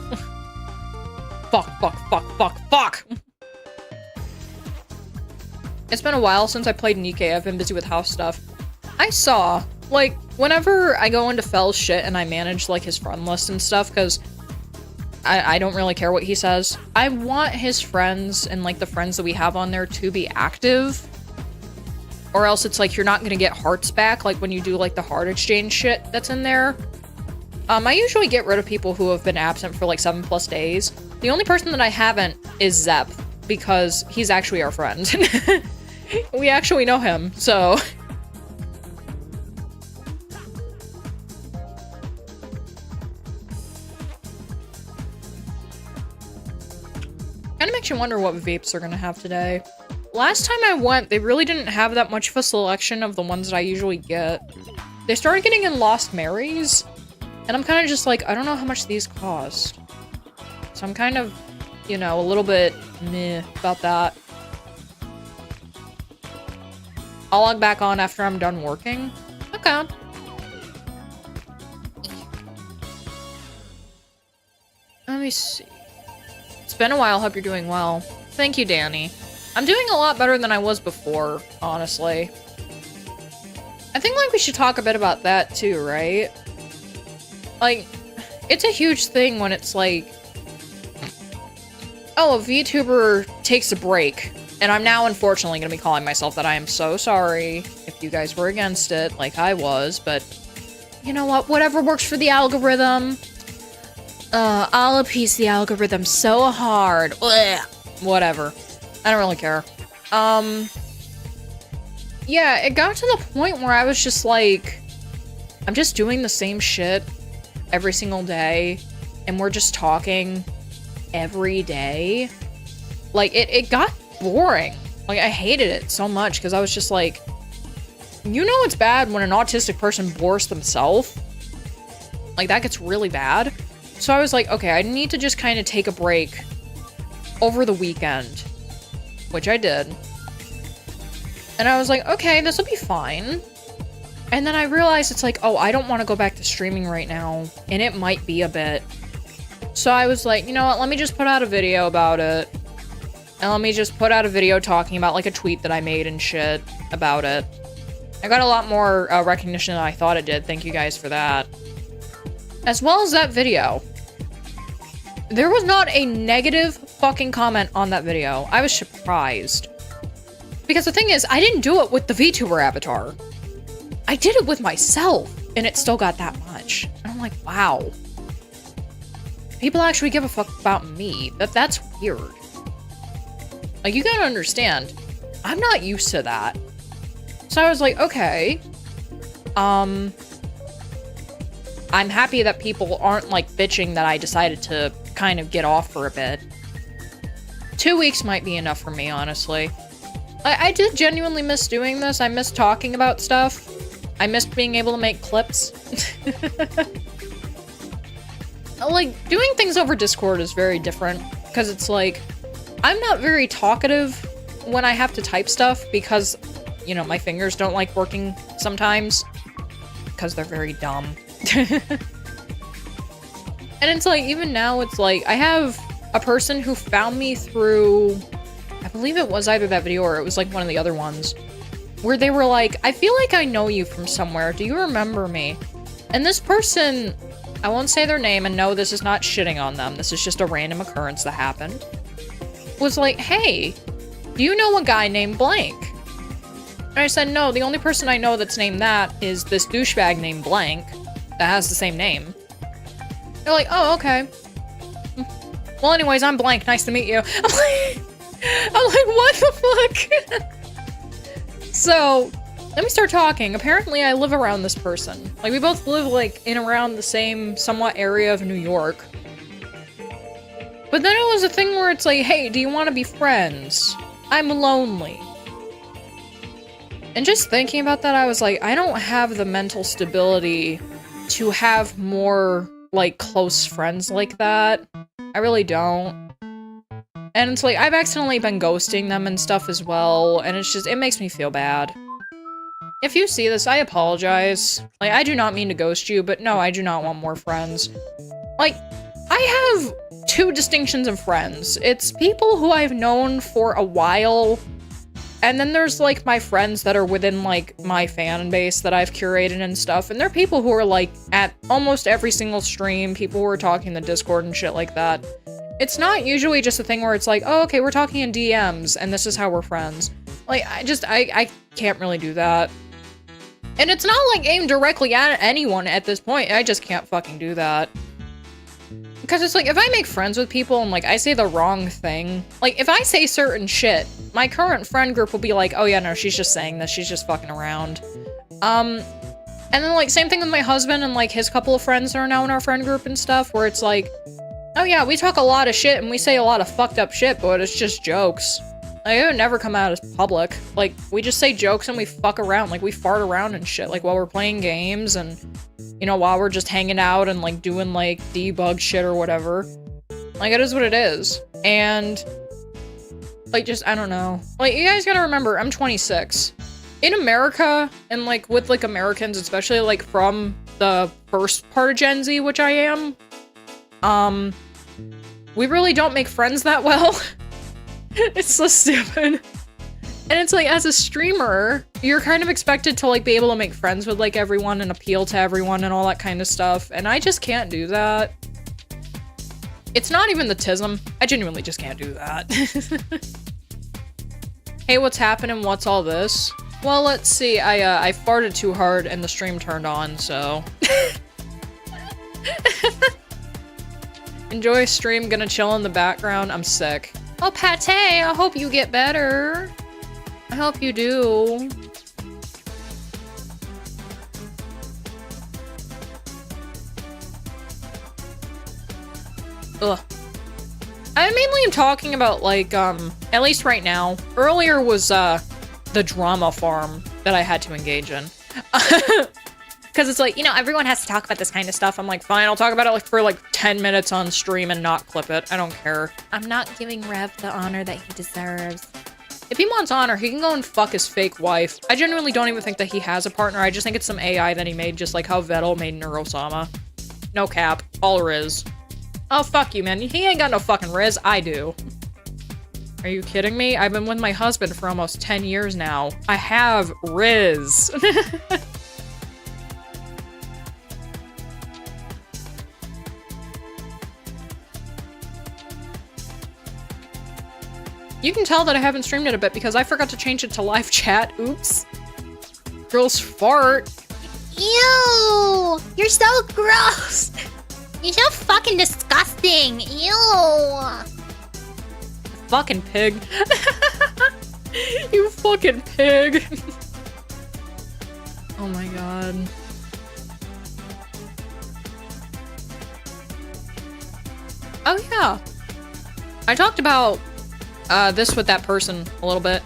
Fuck. It's been a while since I played Nikkei. I've been busy with house stuff. I saw, like, whenever I go into Fell's shit and I manage, like, his friend list and stuff, because I don't really care what he says. I want his friends and, like, the friends that we have on there to be active. Or else it's like you're not gonna get hearts back, like when you do, like, the heart exchange shit that's in there. I usually get rid of people who have been absent for, like, 7+ days. The only person that I haven't is Zep, because he's actually our friend. We actually know him, so... Kinda makes you wonder what vapes are gonna have today. Last time I went, they really didn't have that much of a selection of the ones that I usually get. They started getting in Lost Marys, and I'm kind of just like, I don't know how much these cost. So I'm kind of, you know, a little bit meh about that. I'll log back on after I'm done working. Okay. Let me see. It's been a while, hope you're doing well. Thank you, Danny. I'm doing a lot better than I was before, honestly. I think, like, we should talk a bit about that, too, right? Like, it's a huge thing when it's like, oh, a VTuber takes a break. And I'm now, unfortunately, gonna be calling myself that. I am so sorry if you guys were against it, like I was, but you know what? Whatever works for the algorithm. I'll appease the algorithm so hard. Ugh. Whatever. I don't really care. Yeah, it got to the point where I was just like, I'm just doing the same shit every single day, and we're just talking every day. Like, it got boring. Like, I hated it so much, because I was just like, you know it's bad when an autistic person bores themselves? Like, that gets really bad. So I was like, okay, I need to just kind of take a break over the weekend. Which I did. And I was like, okay, this will be fine. And then I realized it's like, oh, I don't want to go back to streaming right now. And it might be a bit. So I was like, you know what, let me just put out a video about it. And let me just put out a video talking about, like, a tweet that I made and shit about it. I got a lot more recognition than I thought it did. Thank you guys for that. As well as that video. There was not a negative fucking comment on that video. I was surprised. Because the thing is, I didn't do it with the VTuber avatar. I did it with myself, and it still got that much. And I'm like, wow. People actually give a fuck about me. That's weird. Like, you gotta understand, I'm not used to that. So I was like, okay. I'm happy that people aren't, like, bitching that I decided to kind of get off for a bit. 2 weeks might be enough for me, honestly. I did genuinely miss doing this. I miss talking about stuff. I missed being able to make clips. Like, doing things over Discord is very different, because it's like, I'm not very talkative when I have to type stuff, because you know, my fingers don't like working sometimes. Because they're very dumb. And it's like, even now, it's like, I have a person who found me through, I believe it was either that video or it was like one of the other ones, where they were like, I feel like I know you from somewhere. Do you remember me? And this person, I won't say their name, and no, this is not shitting on them. This is just a random occurrence that happened. Was like, hey, do you know a guy named blank? And I said, no, the only person I know that's named that is this douchebag named blank that has the same name. They're like, oh, okay. Well, anyways, I'm blank. Nice to meet you. I'm like, what the fuck? So, let me start talking. Apparently, I live around this person. Like, we both live, like, in around the same somewhat area of New York. But then it was a thing where it's like, hey, do you want to be friends? I'm lonely. And just thinking about that, I was like, I don't have the mental stability to have more, like, close friends like that. I really don't. And it's like, I've accidentally been ghosting them and stuff as well, and it's just, it makes me feel bad. If you see this, I apologize. Like, I do not mean to ghost you, but no, I do not want more friends. Like, I have two distinctions of friends. It's people who I've known for a while, and then there's, like, my friends that are within, like, my fan base that I've curated and stuff. And they're people who are, like, at almost every single stream, people who are talking in the Discord and shit like that. It's not usually just a thing where it's like, oh, okay, we're talking in DMs, and this is how we're friends. Like, I can't really do that. And it's not, like, aimed directly at anyone at this point. I just can't fucking do that. Because it's like, if I make friends with people and, like, I say the wrong thing, like, if I say certain shit, my current friend group will be like, oh yeah, no, she's just saying this, she's just fucking around. And then, like, same thing with my husband and, like, his couple of friends that are now in our friend group and stuff, where it's like, oh yeah, we talk a lot of shit and we say a lot of fucked up shit, but it's just jokes. Like, it would never come out as public. Like, we just say jokes and we fuck around, like, we fart around and shit, like, while we're playing games and, you know, while we're just hanging out and, like, doing, like, debug shit or whatever. Like, it is what it is. And, like, just, I don't know. Like, you guys gotta remember, I'm 26. In America, and, like, with, like, Americans, especially, like, from the first part of Gen Z, which I am, we really don't make friends that well. It's so stupid. And it's like, as a streamer, you're kind of expected to, like, be able to make friends with, like, everyone and appeal to everyone and all that kind of stuff, and I just can't do that. It's not even the tism. I genuinely just can't do that. Hey, what's happening? What's all this? Well, let's see. I farted too hard and the stream turned on, so... Enjoy stream, gonna chill in the background. I'm sick. Oh, Pate, I hope you get better. I hope you do. Ugh. I mainly am talking about, like, at least right now. Earlier was, the drama farm that I had to engage in. Because it's like, you know, everyone has to talk about this kind of stuff. I'm like, fine, I'll talk about it, like, for, like, 10 minutes on stream and not clip it. I don't care. I'm not giving Rev the honor that he deserves. If he wants honor, he can go and fuck his fake wife. I genuinely don't even think that he has a partner. I just think it's some AI that he made, just like how Vettel made Neurosama. No cap. All Riz. Oh, fuck you, man. He ain't got no fucking Riz. I do. Are you kidding me? I've been with my husband for almost 10 years now. I have Riz. You can tell that I haven't streamed it a bit because I forgot to change it to live chat. Oops. Girls fart. Ew! You're so gross! You're so fucking disgusting! Ew! Fucking pig. You fucking pig. Oh my god. Oh yeah. I talked about this with that person a little bit.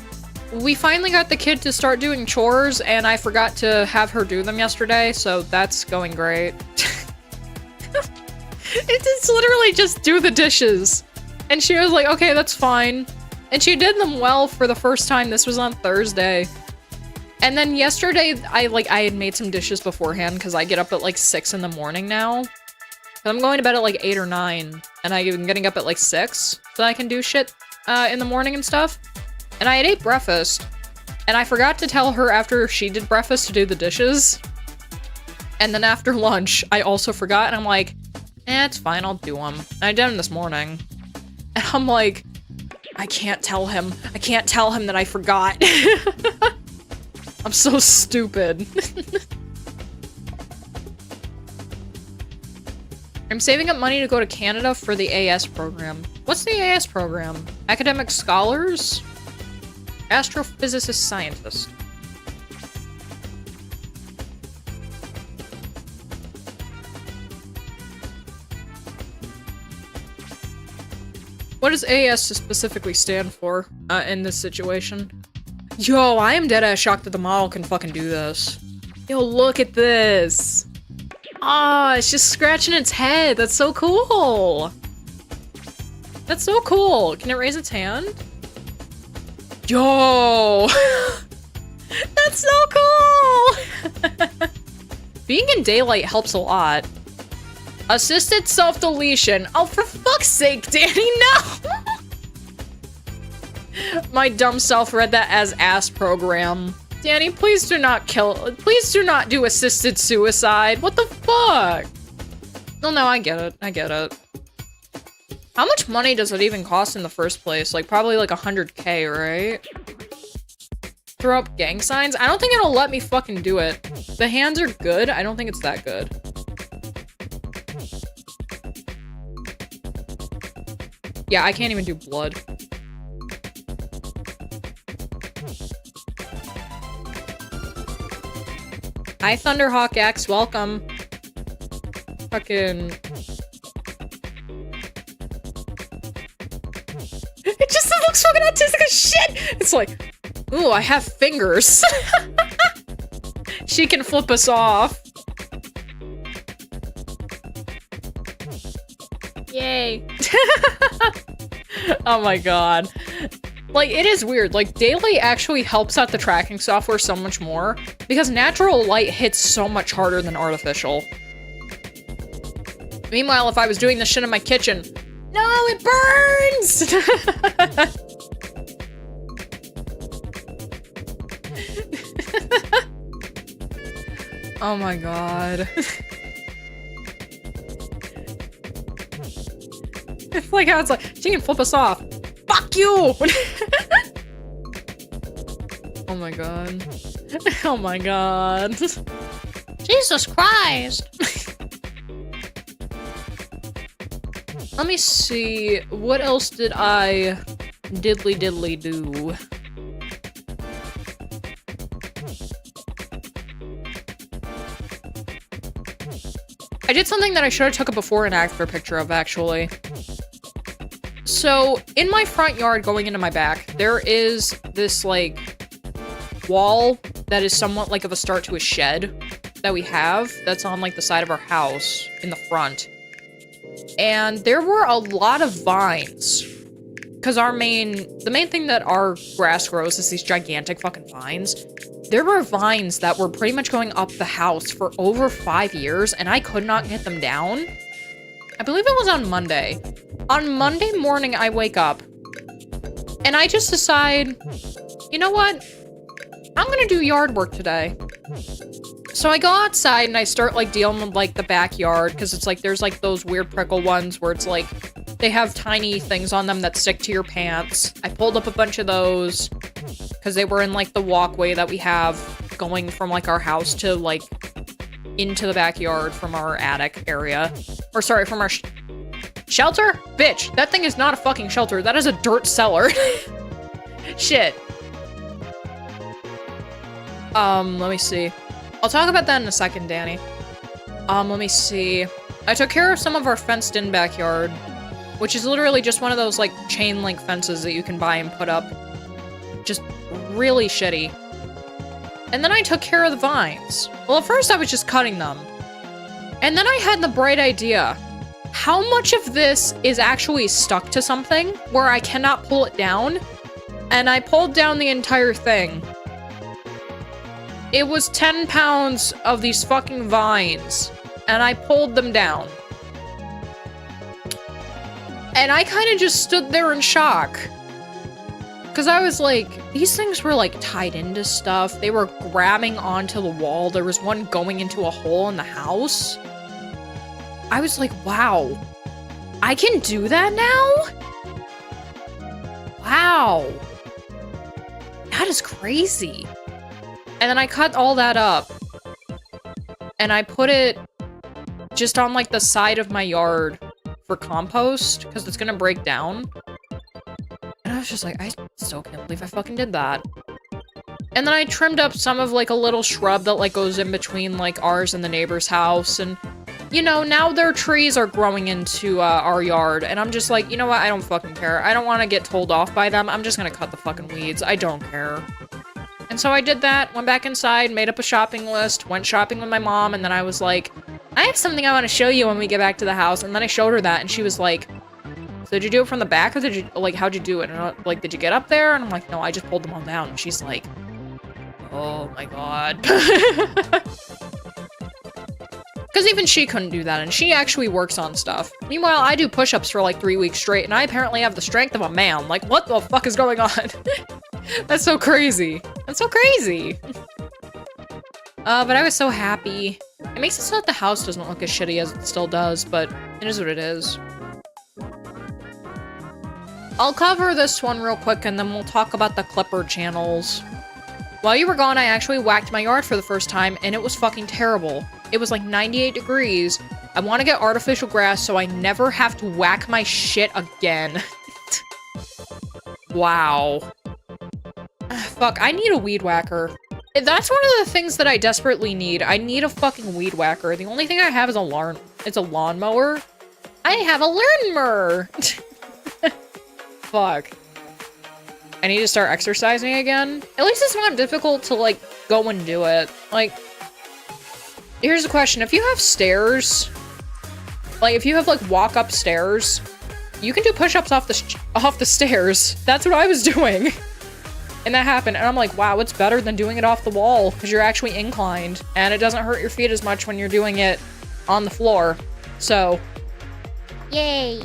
We finally got the kid to start doing chores, and I forgot to have her do them yesterday, so that's going great. It's literally just do the dishes. And she was like, okay, that's fine. And she did them well for the first time. This was on Thursday. And then yesterday, I had made some dishes beforehand because I get up at like 6 in the morning now. I'm going to bed at like 8 or 9, and I'm getting up at like 6 so that I can do shit in the morning and stuff. And I had ate breakfast, and I forgot to tell her after she did breakfast to do the dishes. And then after lunch, I also forgot, and I'm like, it's fine, I'll do them. And I did them this morning. And I'm like, I can't tell him. I can't tell him that I forgot. I'm so stupid. I'm saving up money to go to Canada for the AS program. What's the AS program? Academic Scholars? Astrophysicist Scientist. What does AS specifically stand for, in this situation? Yo, I am deadass shocked that the model can fucking do this. Yo, look at this! Ah, it's just scratching its head. That's so cool. That's so cool. Can it raise its hand? Yo! That's so cool! Being in daylight helps a lot. Assisted self-deletion. Oh, for fuck's sake, Danny, no! My dumb self read that as ass program. Danny, please do not please do not do assisted suicide. What the fuck? Oh no, I get it. I get it. How much money does it even cost in the first place? Like, probably like 100K, right? Throw up gang signs? I don't think it'll let me fucking do it. The hands are good. I don't think it's that good. Yeah, I can't even do blood. Hi, Thunderhawk X, welcome. Fucking... It just looks fucking autistic as shit! It's like, ooh, I have fingers. She can flip us off. Yay. Oh my god. Like, it is weird. Like, daylight actually helps out the tracking software so much more, because natural light hits so much harder than artificial. Meanwhile, if I was doing this shit in my kitchen, no, it burns! Oh my god. It's like how it's like, she can flip us off. Fuck you! Oh my god. Oh my god. Jesus Christ! Let me see, what else did I diddly do? I did something that I should have took a before and after picture of, actually. So, in my front yard going into my back, there is this, like, wall that is somewhat like of a start to a shed that we have that's on, like, the side of our house in the front. And there were a lot of vines. Because the main thing that our grass grows is these gigantic fucking vines. There were vines that were pretty much going up the house for over 5 years, and I could not get them down. I believe it was on Monday. On Monday morning, I wake up, and I just decide, you know what? I'm gonna do yard work today. So I go outside and I start, like, dealing with, like, the backyard, because it's like, there's, like, those weird prickle ones where it's like, they have tiny things on them that stick to your pants. I pulled up a bunch of those, because they were in, like, the walkway that we have going from, like, our house to, like, into the backyard from our attic area. Or, sorry, from our shelter? Bitch, that thing is not a fucking shelter. That is a dirt cellar. Shit. Let me see. I'll talk about that in a second, Danny. Let me see. I took care of some of our fenced-in backyard, which is literally just one of those, like, chain link fences that you can buy and put up. Just really shitty. And then I took care of the vines. Well, at first I was just cutting them. And then I had the bright idea. How much of this is actually stuck to something where I cannot pull it down? And I pulled down the entire thing. It was 10 pounds of these fucking vines, and I pulled them down. And I kind of just stood there in shock. Because I was like, these things were like tied into stuff. They were grabbing onto the wall. There was one going into a hole in the house. I was like, wow, I can do that now? Wow. That is crazy. And then I cut all that up. And I put it just on like the side of my yard for compost, because it's gonna break down. And I was just like, I still can't believe I fucking did that. And then I trimmed up some of like a little shrub that like goes in between like ours and the neighbor's house. And, you know, now their trees are growing into our yard. And I'm just like, you know what? I don't fucking care. I don't want to get told off by them. I'm just gonna cut the fucking weeds. I don't care. And so I did that, went back inside, made up a shopping list, went shopping with my mom, and then I was like, I have something I want to show you when we get back to the house. And then I showed her that, and she was like, so did you do it from the back, or did you, like, how'd you do it? And I'm like, did you get up there? And I'm like, no, I just pulled them all down. And she's like, oh my god. Because even she couldn't do that, and she actually works on stuff. Meanwhile, I do push-ups for like 3 weeks straight, and I apparently have the strength of a man. Like, what the fuck is going on? That's so crazy. That's so crazy. But I was so happy. It makes it so that the house doesn't look as shitty as it still does, but it is what it is. I'll cover this one real quick, and then we'll talk about the Clipper channels. While you were gone, I actually whacked my yard for the first time, and it was fucking terrible. It was like 98 degrees. I want to get artificial grass so I never have to whack my shit again. Wow. Fuck, I need a weed whacker. That's one of the things that I desperately need. I need a fucking weed whacker. The only thing I have is it's a lawnmower. I have a lawnmower. Fuck. I need to start exercising again. At least it's not difficult to, like, go and do it. Like, here's the question. If you have stairs, like, if you have, like, walk up stairs, you can do push-ups off the stairs. That's what I was doing. And that happened, and I'm like, wow, it's better than doing it off the wall, because you're actually inclined, and it doesn't hurt your feet as much when you're doing it on the floor. So, yay.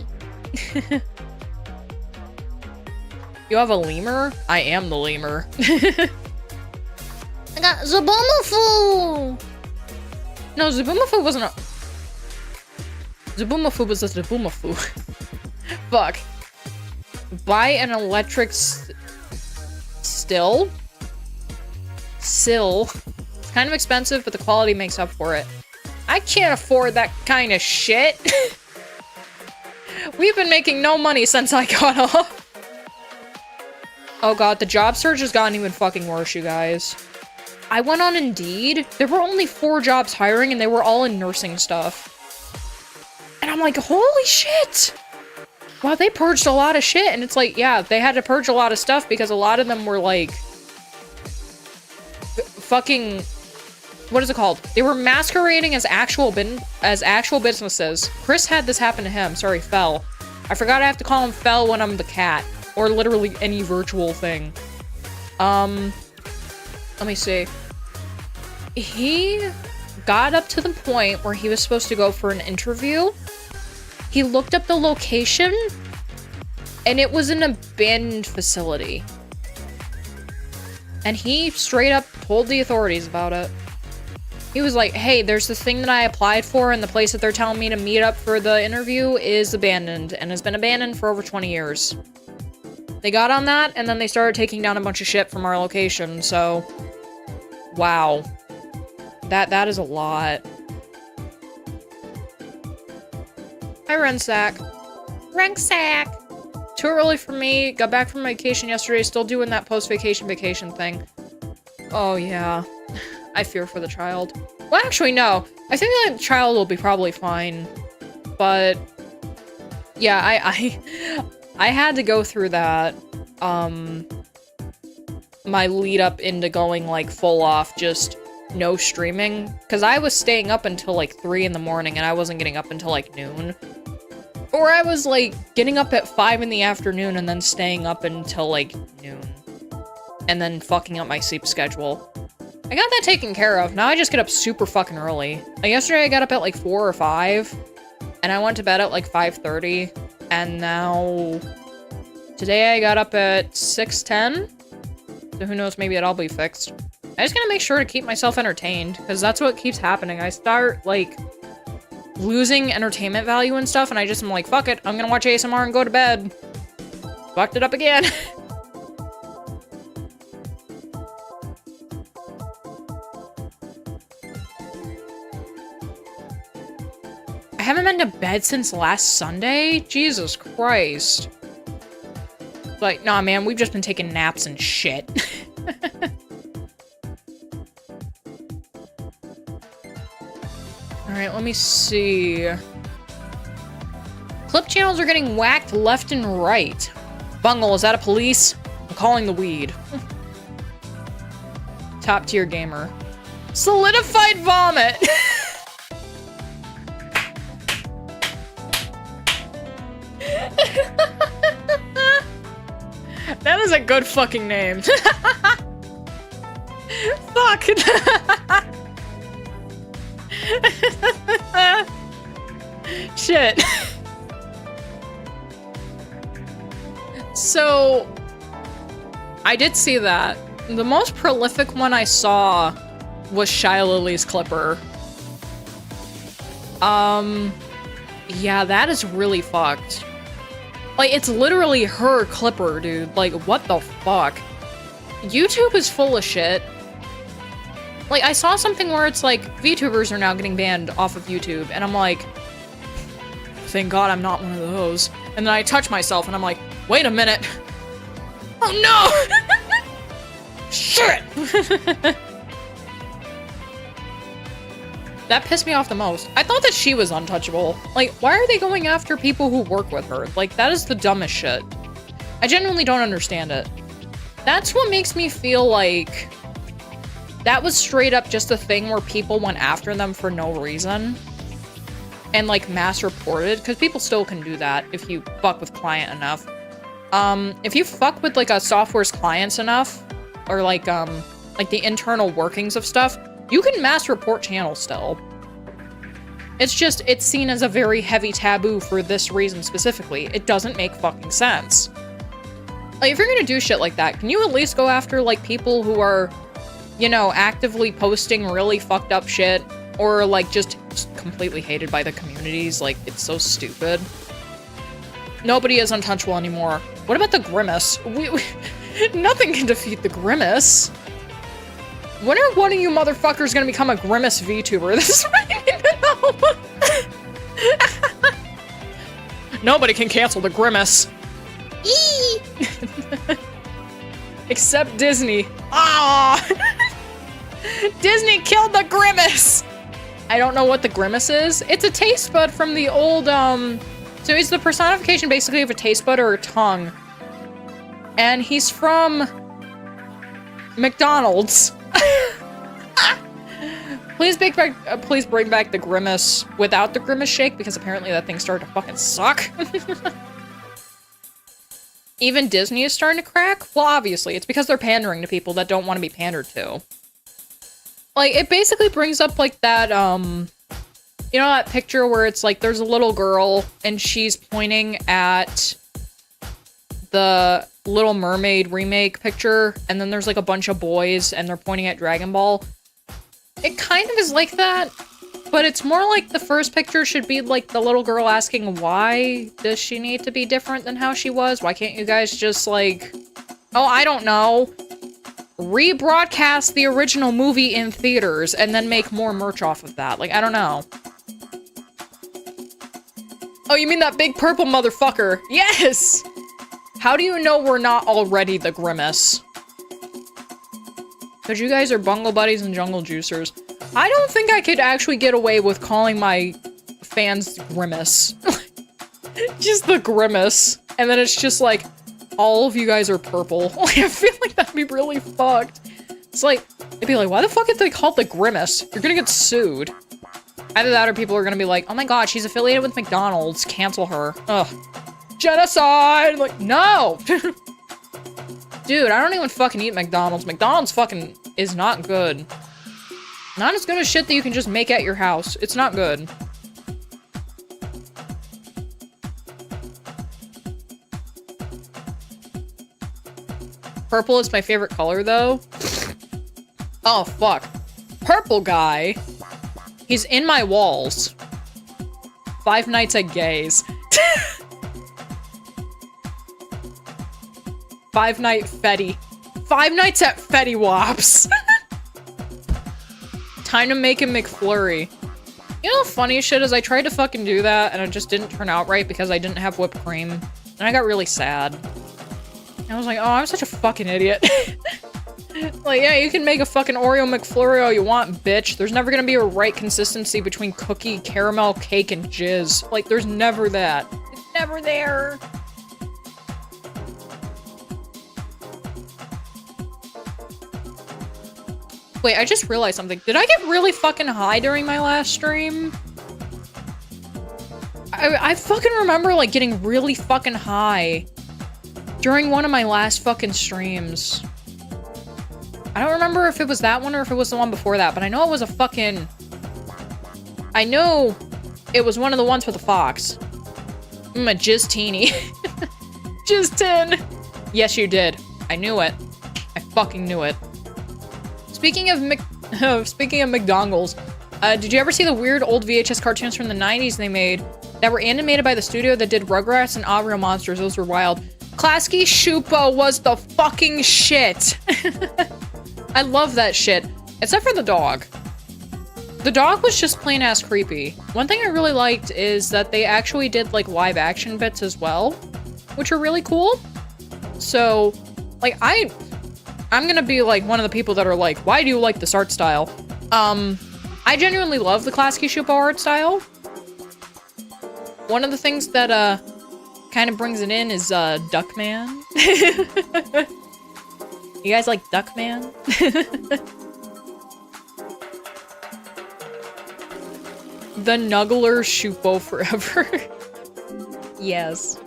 You have a lemur? I am the lemur. I got Zaboomafoo! No, Zaboomafoo wasn't a... Zaboomafoo was a Zaboomafoo. Fuck. Buy an electric Sill. It's kind of expensive, but the quality makes up for it. I can't afford that kind of shit. We've been making no money since I got off. Oh god, the job search has gotten even fucking worse, you guys. I went on Indeed. There were only 4 jobs hiring, and they were all in nursing stuff. And I'm like, holy shit! Wow, they purged a lot of shit, and it's like, yeah, they had to purge a lot of stuff because a lot of them were like... fucking... what is it called? They were masquerading as actual businesses. Chris had this happen to him. Sorry, Fel. I forgot I have to call him Fel when I'm the cat. Or literally any virtual thing. Let me see. He got up to the point where he was supposed to go for an interview. He looked up the location, and it was an abandoned facility. And he straight up told the authorities about it. He was like, hey, there's this thing that I applied for, and the place that they're telling me to meet up for the interview is abandoned, and has been abandoned for over 20 years. They got on that, and then they started taking down a bunch of shit from our location, so... wow. That is a lot. Hi, Rensack. Runksack. Too early for me. Got back from vacation yesterday. Still doing that post-vacation vacation thing. Oh, yeah. I fear for the child. Well, actually, no. I think the child will be probably fine. But... yeah, I had to go through that. My lead up into going, like, full off, just no streaming. Because I was staying up until, like, 3 in the morning, and I wasn't getting up until, like, noon. Or I was, like, getting up at 5 in the afternoon and then staying up until, like, noon. And then fucking up my sleep schedule. I got that taken care of. Now I just get up super fucking early. Like yesterday I got up at like 4 or 5. And I went to bed at like 5:30. And now... Today I got up at 6:10. So who knows, maybe it'll be fixed. I just gotta make sure to keep myself entertained. Because that's what keeps happening. I start, like... losing entertainment value and stuff. And I just am like, fuck it. I'm gonna watch ASMR and go to bed. Fucked it up again. I haven't been to bed since last Sunday? Jesus Christ. Like, nah, man, we've just been taking naps and shit. Alright, let me see. Clip channels are getting whacked left and right. Bungle, is that a police? I'm calling the weed. Top tier gamer. Solidified vomit! That is a good fucking name. Fuck. Shit. So, I did see that. The most prolific one I saw was Shia Lily's Clipper. Yeah, that is really fucked. Like, it's literally her Clipper, dude. Like, what the fuck? YouTube is full of shit. Like, I saw something where it's like, VTubers are now getting banned off of YouTube, and I'm like, thank God I'm not one of those. And then I touch myself, and I'm like, wait a minute. Oh no! Shit! That pissed me off the most. I thought that she was untouchable. Like, why are they going after people who work with her? Like, that is the dumbest shit. I genuinely don't understand it. That's what makes me feel like that was straight up just a thing where people went after them for no reason. And, like, mass reported, because people still can do that if you fuck with client enough. If you fuck with, like, a software's clients enough, or, like the internal workings of stuff, you can mass report channels still. It's just, it's seen as a very heavy taboo for this reason specifically. It doesn't make fucking sense. Like, if you're gonna do shit like that, can you at least go after, like, people who are, you know, actively posting really fucked up shit? Or, like, just completely hated by the communities? Like, it's so stupid. Nobody is untouchable anymore. What about the Grimace? Nothing can defeat the Grimace. When are one of you motherfuckers gonna become a Grimace VTuber? This is what I need to know. Nobody can cancel the Grimace. Eee! Except Disney. Ah! Disney killed the Grimace! I don't know what the Grimace is. It's a taste bud from the old, so it's the personification basically of a taste bud or a tongue. And he's from McDonald's. Please bring back the Grimace without the Grimace shake, because apparently that thing started to fucking suck. Even Disney is starting to crack? Well, obviously, it's because they're pandering to people that don't want to be pandered to. Like, it basically brings up, like, that, you know that picture where it's like, there's a little girl, and she's pointing at the Little Mermaid remake picture, and then there's, like, a bunch of boys, and they're pointing at Dragon Ball. It kind of is like that, but it's more like the first picture should be, like, the little girl asking, why does she need to be different than how she was? Why can't you guys just, like, oh, I don't know, rebroadcast the original movie in theaters and then make more merch off of that? Like, I don't know. Oh, you mean that big purple motherfucker? Yes! How do you know we're not already the Grimace? Because you guys are Bungle Buddies and Jungle Juicers. I don't think I could actually get away with calling my fans Grimace. Just the Grimace. And then it's just like, all of you guys are purple. Like, I feel like that'd be really fucked. It's like, they'd be like, why the fuck did they call it the Grimace? You're gonna get sued. Either that or people are gonna be like, oh my god, she's affiliated with McDonald's. Cancel her. Ugh. Genocide! Like, no! Dude, I don't even fucking eat McDonald's. McDonald's fucking is not good. Not as good as shit that you can just make at your house. It's not good. Purple is my favorite color, though. Oh, fuck. Purple guy. He's in my walls. 5 Nights at Gays. 5 Night Fetty. 5 Nights at Fetty Wops. Time to make a McFlurry. You know, funny shit is I tried to fucking do that and it just didn't turn out right because I didn't have whipped cream. And I got really sad. I was like, oh, I'm such a fucking idiot. Like, yeah, you can make a fucking Oreo McFlurry all you want, bitch. There's never gonna be a right consistency between cookie, caramel, cake, and jizz. Like, there's never that. It's never there. Wait, I just realized something. Did I get really fucking high during my last stream? I fucking remember, like, getting really fucking high during one of my last fucking streams. I don't remember if it was that one or if it was the one before that, but I know it was a fucking... I know it was one of the ones with the fox. A jizz-teeny. Jizz-tin! Yes, you did. I knew it. I fucking knew it. Speaking of McDongles, did you ever see the weird old VHS cartoons from the 90s they made that were animated by the studio that did Rugrats and Real Monsters? Those were wild. Klasky Shupo was the fucking shit. I love that shit. Except for the dog. The dog was just plain ass creepy. One thing I really liked is that they actually did like live action bits as well, which are really cool. So, like, I'm gonna be like one of the people that are like, why do you like this art style? I genuinely love the Klasky Shupo art style. One of the things that kind of brings it in is Duckman. You guys like Duckman? The Nuggler Shupo forever. Yes.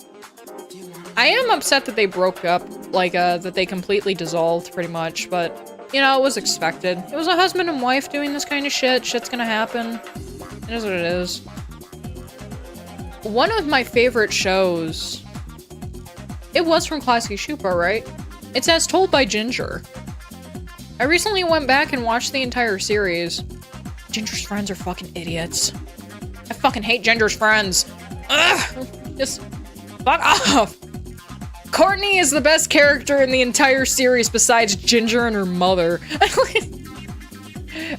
I am upset that they broke up, like, that they completely dissolved, pretty much, but, you know, it was expected. It was a husband and wife doing this kind of shit. Shit's gonna happen. It is what it is. One of my favorite shows... It was from Klasky Shupo, right? It's As Told by Ginger. I recently went back and watched the entire series. Ginger's friends are fucking idiots. I fucking hate Ginger's friends. Ugh! Just fuck off! Courtney is the best character in the entire series besides Ginger and her mother.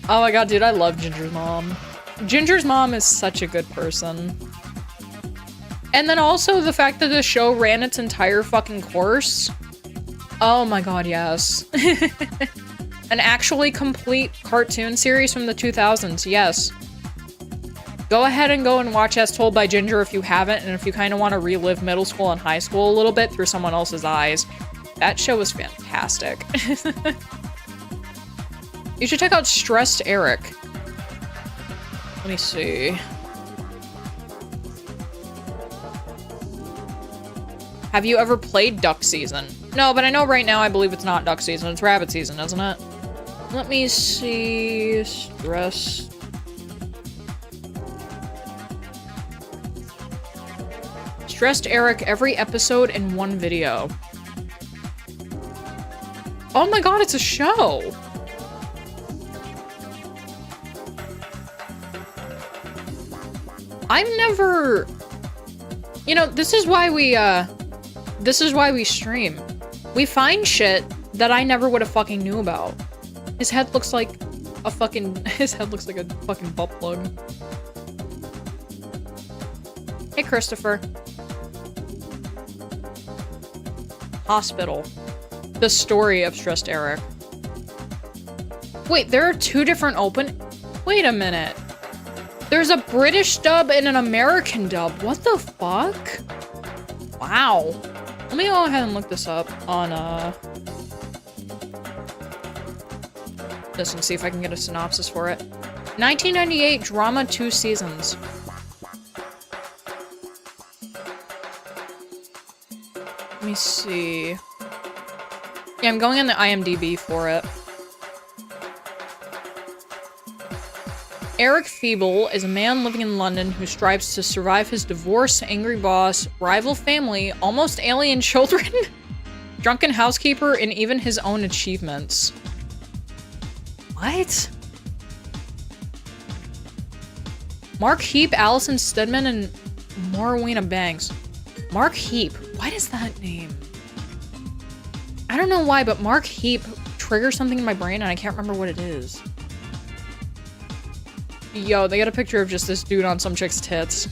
Oh my god, dude, I love Ginger's mom. Ginger's mom is such a good person. And then also the fact that the show ran its entire fucking course. Oh my god, yes. An actually complete cartoon series from the 2000s, yes. Go ahead and go and watch As Told by Ginger if you haven't, and if you kind of want to relive middle school and high school a little bit through someone else's eyes. That show was fantastic. You should check out Stressed Eric. Let me see. Have you ever played Duck Season? No, but I know right now I believe it's not Duck Season, it's Rabbit Season, isn't it? Let me see... Stressed... Stressed Eric every episode in one video. Oh my god, it's a show! I've never... You know, this is why we stream. We find shit that I never would have fucking knew about. His head looks like a fucking... His head looks like a fucking butt plug. Hey, Christopher. Hospital. The story of Stressed Eric. Wait, there are two different open... Wait a minute. There's a British dub and an American dub. What the fuck? Wow. Let me go ahead and look this up on, just to see if I can get a synopsis for it. 1998 drama, 2 seasons. Let me see. Yeah, I'm going on the IMDb for it. Eric Feeble is a man living in London who strives to survive his divorce, angry boss, rival family, almost alien children, drunken housekeeper, and even his own achievements. What? Mark Heap, Allison Stedman, and Morwena Banks. Mark Heap. Why does that name? I don't know why, but Mark Heap triggers something in my brain and I can't remember what it is. Yo, they got a picture of just this dude on some chick's tits.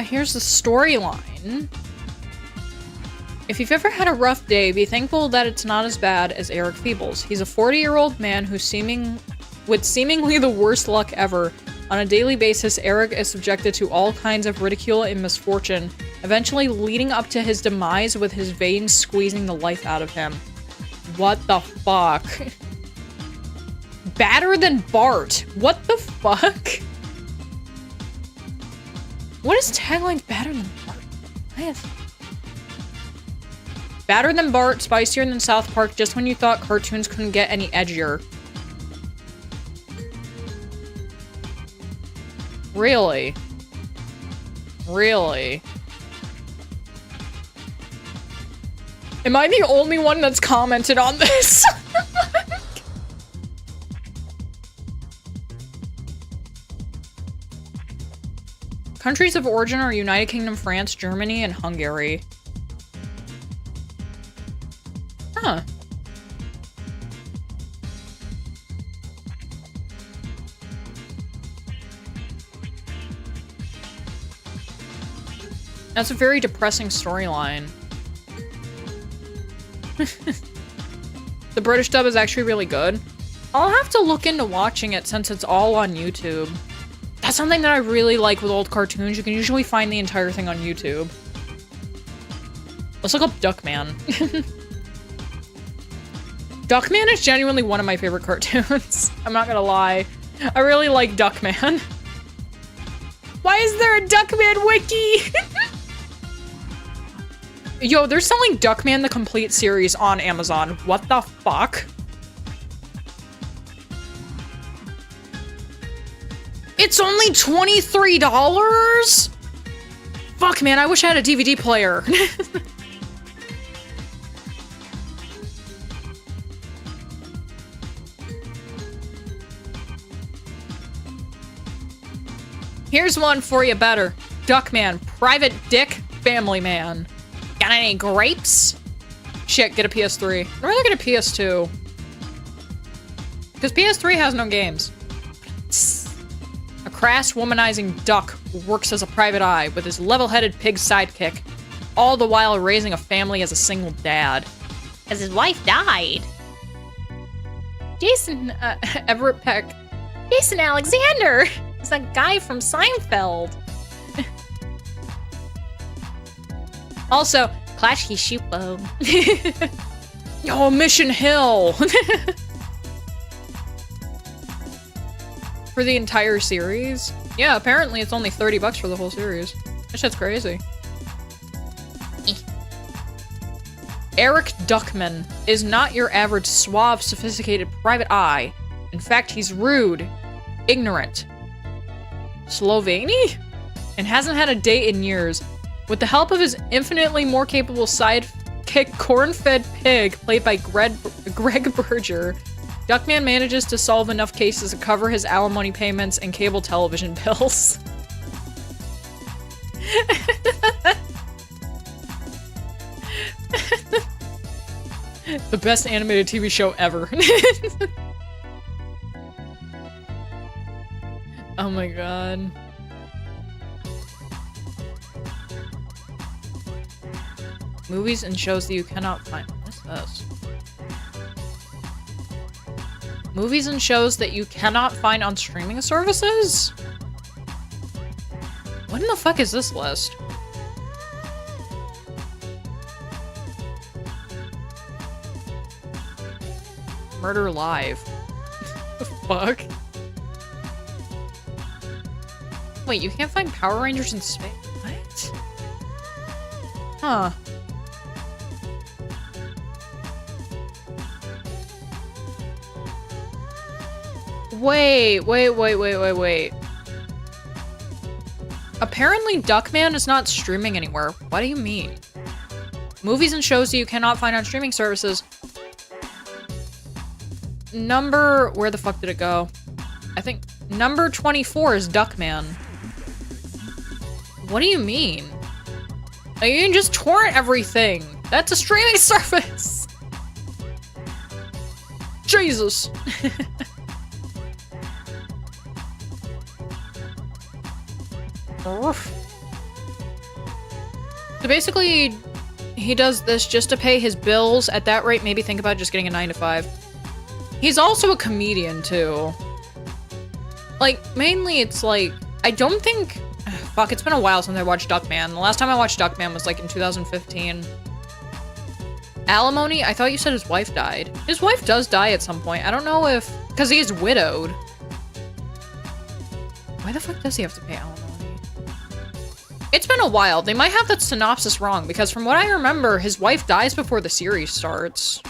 Here's the storyline. If you've ever had a rough day, be thankful that it's not as bad as Eric Feebles. He's a 40-year-old man who's seemingly the worst luck ever. On a daily basis, Eric is subjected to all kinds of ridicule and misfortune, eventually leading up to his demise with his veins squeezing the life out of him. What the fuck? Badder than Bart. What the fuck? What is tagline Badder than Bart? Badder than Bart, spicier than South Park, just when you thought cartoons couldn't get any edgier. Really? Really? Am I the only one that's commented on this? Countries of origin are United Kingdom, France, Germany, and Hungary. Huh. That's a very depressing storyline. The British dub is actually really good. I'll have to look into watching it since it's all on YouTube. That's something that I really like with old cartoons. You can usually find the entire thing on YouTube. Let's look up Duckman. Duckman is genuinely one of my favorite cartoons. I'm not gonna lie. I really like Duckman. Why is there a Duckman wiki? Yo, they're selling Duckman the Complete series on Amazon. What the fuck? It's only $23? Fuck, man, I wish I had a DVD player. Here's one for you better. Duckman, Private Dick, Family Man. Got any grapes? Shit, get a PS3. I'd rather get a PS2. Because PS3 has no games. A crass, womanizing duck works as a private eye with his level-headed pig sidekick, all the while raising a family as a single dad. As his wife died. Jason, Everett Peck. Jason Alexander! It's that guy from Seinfeld. Also, Clash Shupo. Yo, Mission Hill! For the entire series? Yeah, apparently it's only $30 for the whole series. That shit's crazy. Eric Duckman is not your average suave, sophisticated private eye. In fact, he's rude, ignorant, Slovene, and hasn't had a date in years. With the help of his infinitely more capable sidekick, corn-fed pig, played by Greg Berger, Duckman manages to solve enough cases to cover his alimony payments and cable television bills. The best animated TV show ever. Oh my god. Movies and shows that you cannot find. What's this? Movies and shows that you cannot find on streaming services? What in the fuck is this list? Murder Live. The fuck? Wait, you can't find Power Rangers in space? What? Huh. Wait. Apparently Duckman is not streaming anywhere. What do you mean? Movies and shows that you cannot find on streaming services. Where the fuck did it go? I think number 24 is Duckman. What do you mean? Like, you can just torrent everything. That's a streaming service. Jesus. So basically, he does this just to pay his bills. At that rate, maybe think about just getting a 9 to 5. He's also a comedian, too. Like, mainly it's like, I don't think... Fuck, it's been a while since I watched Duckman. The last time I watched Duckman was like in 2015. Alimony? I thought you said his wife died. His wife does die at some point. I don't know if... Because he's widowed. Why the fuck does he have to pay alimony? It's been a while. They might have that synopsis wrong, because from what I remember, his wife dies before the series starts.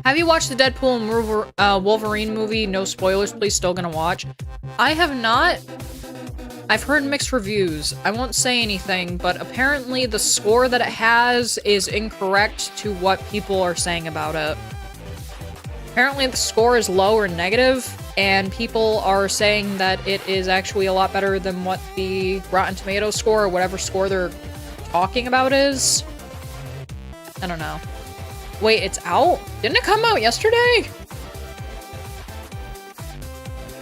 Have you watched the Deadpool and Wolverine movie? No spoilers, please. Still gonna watch. I have not. I've heard mixed reviews. I won't say anything, but apparently the score that it has is incorrect to what people are saying about it. Apparently the score is low or negative, and people are saying that it is actually a lot better than what the Rotten Tomatoes score or whatever score they're talking about is. I don't know. Wait, it's out? Didn't it come out yesterday?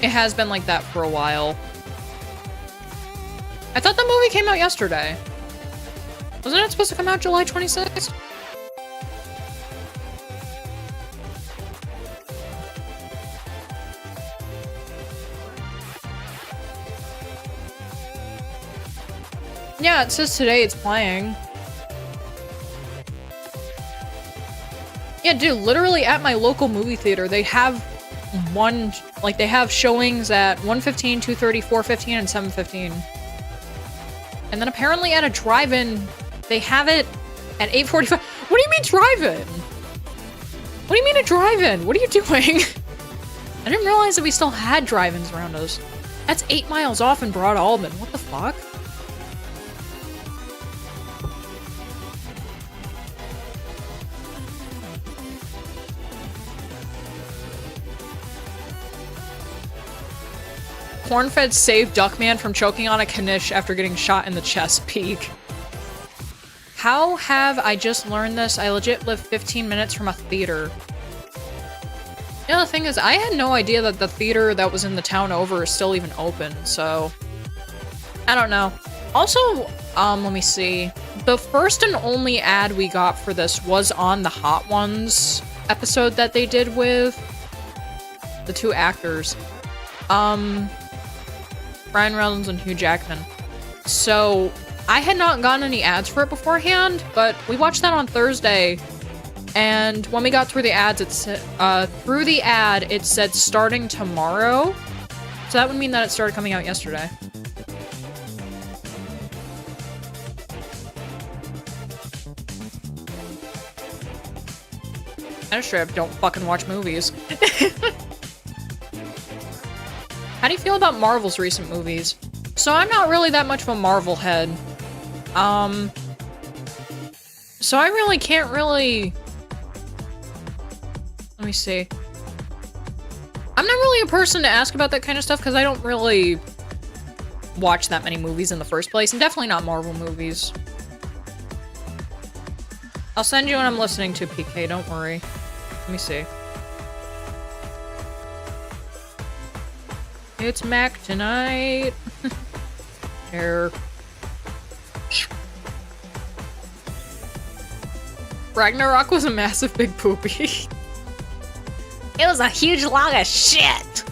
It has been like that for a while. I thought the movie came out yesterday. Wasn't it supposed to come out July 26th? Yeah, it says today it's playing. Yeah, dude, literally at my local movie theater, they have they have showings at 1:15, 2:30, 4:15, and 7:15. And then apparently at a drive-in, they have it at 8:45. What do you mean drive-in? What do you mean a drive-in? What are you doing? I didn't realize that we still had drive-ins around us. That's 8 miles off in Broad Alban. What the fuck? Cornfed saved Duckman from choking on a Knish after getting shot in the chest. Peak. How have I just learned this? I legit live 15 minutes from a theater. Yeah, the thing is, I had no idea that the theater that was in the town over is still even open, so... I don't know. Also, let me see. The first and only ad we got for this was on the Hot Ones episode that they did with the 2 actors. Ryan Reynolds and Hugh Jackman. So, I had not gotten any ads for it beforehand, but we watched that on Thursday, and when we got through the ads, it said, it said starting tomorrow. So that would mean that it started coming out yesterday. I just straight up don't fucking watch movies. How do you feel about Marvel's recent movies? So I'm not really that much of a Marvel head. So I really can't really... Let me see. I'm not really a person to ask about that kind of stuff because I don't really watch that many movies in the first place, and definitely not Marvel movies. I'll send you when I'm listening to PK, don't worry. Let me see. It's Mac tonight. Here. Ragnarok was a massive big poopy. It was a huge log of shit.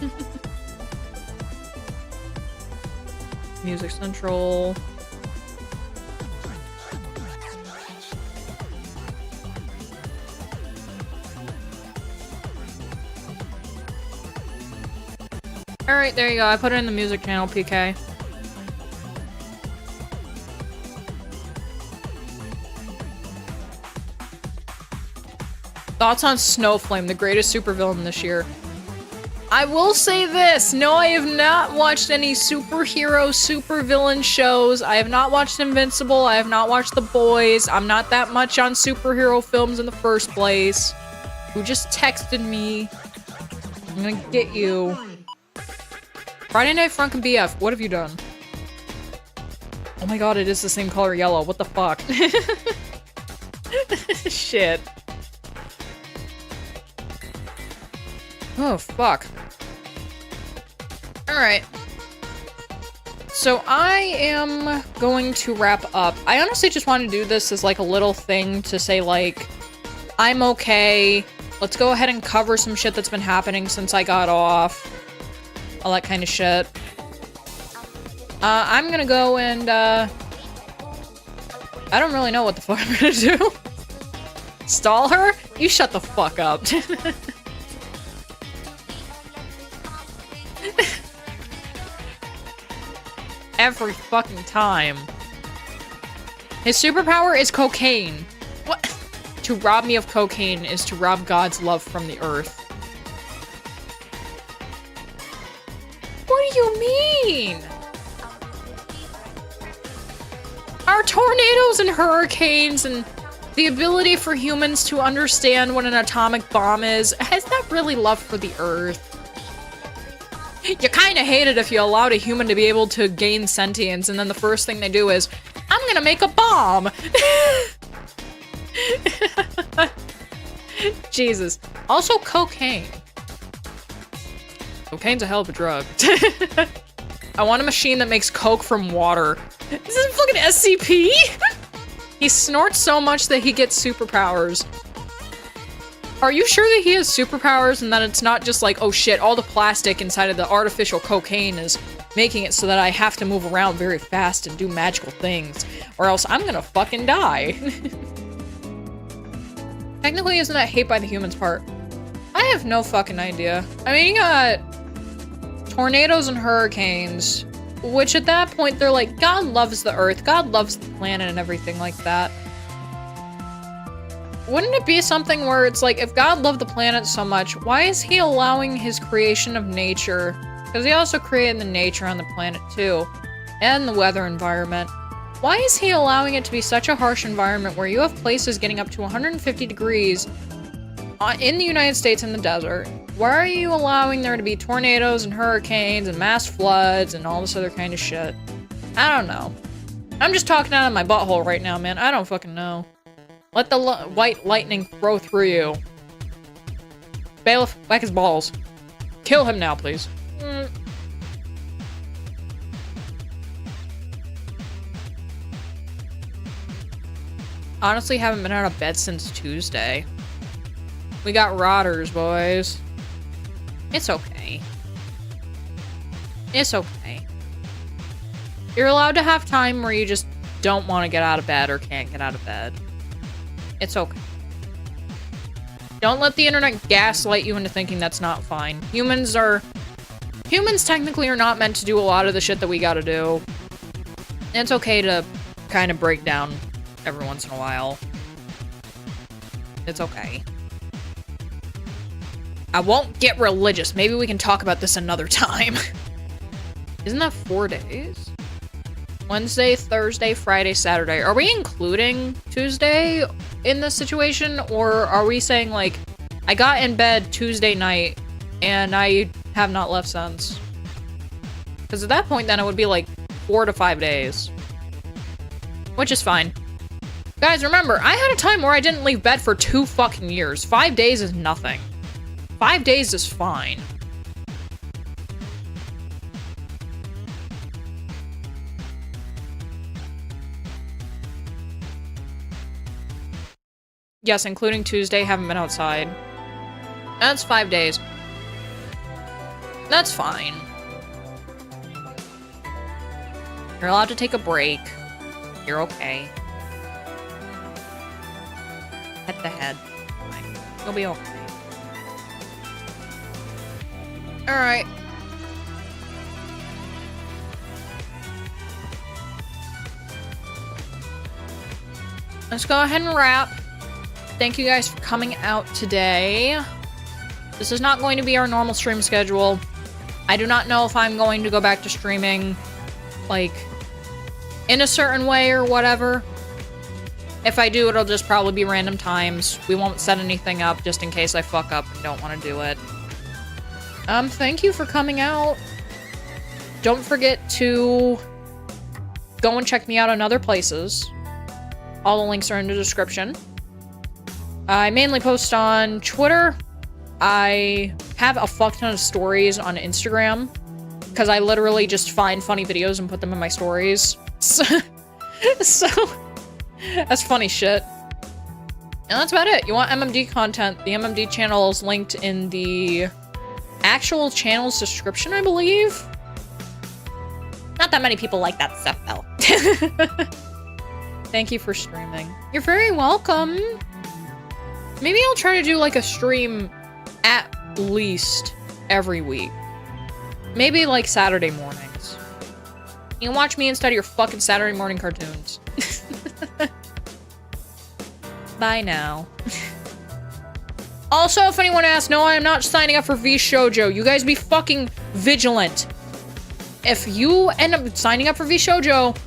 Music Central. Alright, there you go. I put it in the music channel, PK. Thoughts on Snowflame, the greatest supervillain this year. I will say this. No, I have not watched any superhero, supervillain shows. I have not watched Invincible. I have not watched The Boys. I'm not that much on superhero films in the first place. Who just texted me. I'm gonna get you. Friday Night Frunk and BF, what have you done? Oh my god, it is the same color yellow. What the fuck? Shit. Oh, fuck. Alright. So I am going to wrap up. I honestly just want to do this as like a little thing to say like, I'm okay. Let's go ahead and cover some shit that's been happening since I got off. All that kind of shit. I'm gonna go and, I don't really know what the fuck I'm gonna do. Stall her? You shut the fuck up. Every fucking time. His superpower is cocaine. What? To rob me of cocaine is to rob God's love from the earth. What do you mean? Are tornadoes and hurricanes and the ability for humans to understand what an atomic bomb is, has that really love for the earth? You kind of hate it if you allowed a human to be able to gain sentience and then the first thing they do is, I'm gonna make a bomb! Jesus. Also, cocaine. Cocaine's a hell of a drug. I want a machine that makes coke from water. This is fucking SCP? He snorts so much that he gets superpowers. Are you sure that he has superpowers and that it's not just like, oh shit, all the plastic inside of the artificial cocaine is making it so that I have to move around very fast and do magical things, or else I'm gonna fucking die. Technically, isn't that hate by the humans part? I have no fucking idea. I mean, you got tornadoes and hurricanes, which at that point, they're like, God loves the earth, God loves the planet and everything like that. Wouldn't it be something where it's like, if God loved the planet so much, why is he allowing his creation of nature? Because he also created the nature on the planet too, and the weather environment. Why is he allowing it to be such a harsh environment where you have places getting up to 150 degrees in the United States in the desert? Why are you allowing there to be tornadoes and hurricanes and mass floods and all this other kind of shit? I don't know. I'm just talking out of my butthole right now, man. I don't fucking know. Let the white lightning throw through you. Bailiff, whack his balls. Kill him now, please. Honestly, haven't been out of bed since Tuesday. We got rotters, boys. It's okay. It's okay. You're allowed to have time where you just don't want to get out of bed or can't get out of bed. It's okay. Don't let the internet gaslight you into thinking that's not fine. Humans technically are not meant to do a lot of the shit that we gotta do. And it's okay to kind of break down every once in a while. It's okay. I won't get religious. Maybe we can talk about this another time. Isn't that 4 days? Wednesday, Thursday, Friday, Saturday. Are we including Tuesday in this situation? Or are we saying, like, I got in bed Tuesday night and I have not left since? Because at that point, then it would be like 4 to 5 days. Which is fine. Guys, remember, I had a time where I didn't leave bed for 2 fucking years. 5 days is nothing. 5 days is fine. Yes, including Tuesday, haven't been outside. That's 5 days. That's fine. You're allowed to take a break. You're okay. Pet the head. Fine. You'll be okay. Alright. let's go ahead and wrap. Thank you guys for coming out today. This is not going to be our normal stream schedule. I do not know if I'm going to go back to streaming, like, in a certain way or whatever. If I do, it'll just probably be random times. We won't set anything up just in case I fuck up and don't want to do it. Thank you for coming out. Don't forget to go and check me out on other places. All the links are in the description. I mainly post on Twitter. I have a fuck ton of stories on Instagram because I literally just find funny videos and put them in my stories. So that's funny shit. And that's about it. You want MMD content, the MMD channel is linked in the actual channel's description, I believe. Not that many people like that stuff, though. Thank you for streaming. You're very welcome. Maybe I'll try to do like a stream at least every week. Maybe like Saturday mornings. You can watch me instead of your fucking Saturday morning cartoons. Bye now. Also, if anyone asks, no, I am not signing up for VShojo. You guys be fucking vigilant. If you end up signing up for VShojo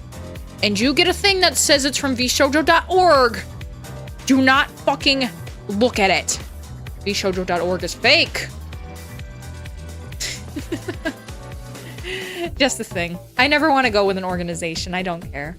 and you get a thing that says it's from vshojo.org, do not fucking look at it. vshojo.org is fake. Just a thing. I never want to go with an organization. I don't care.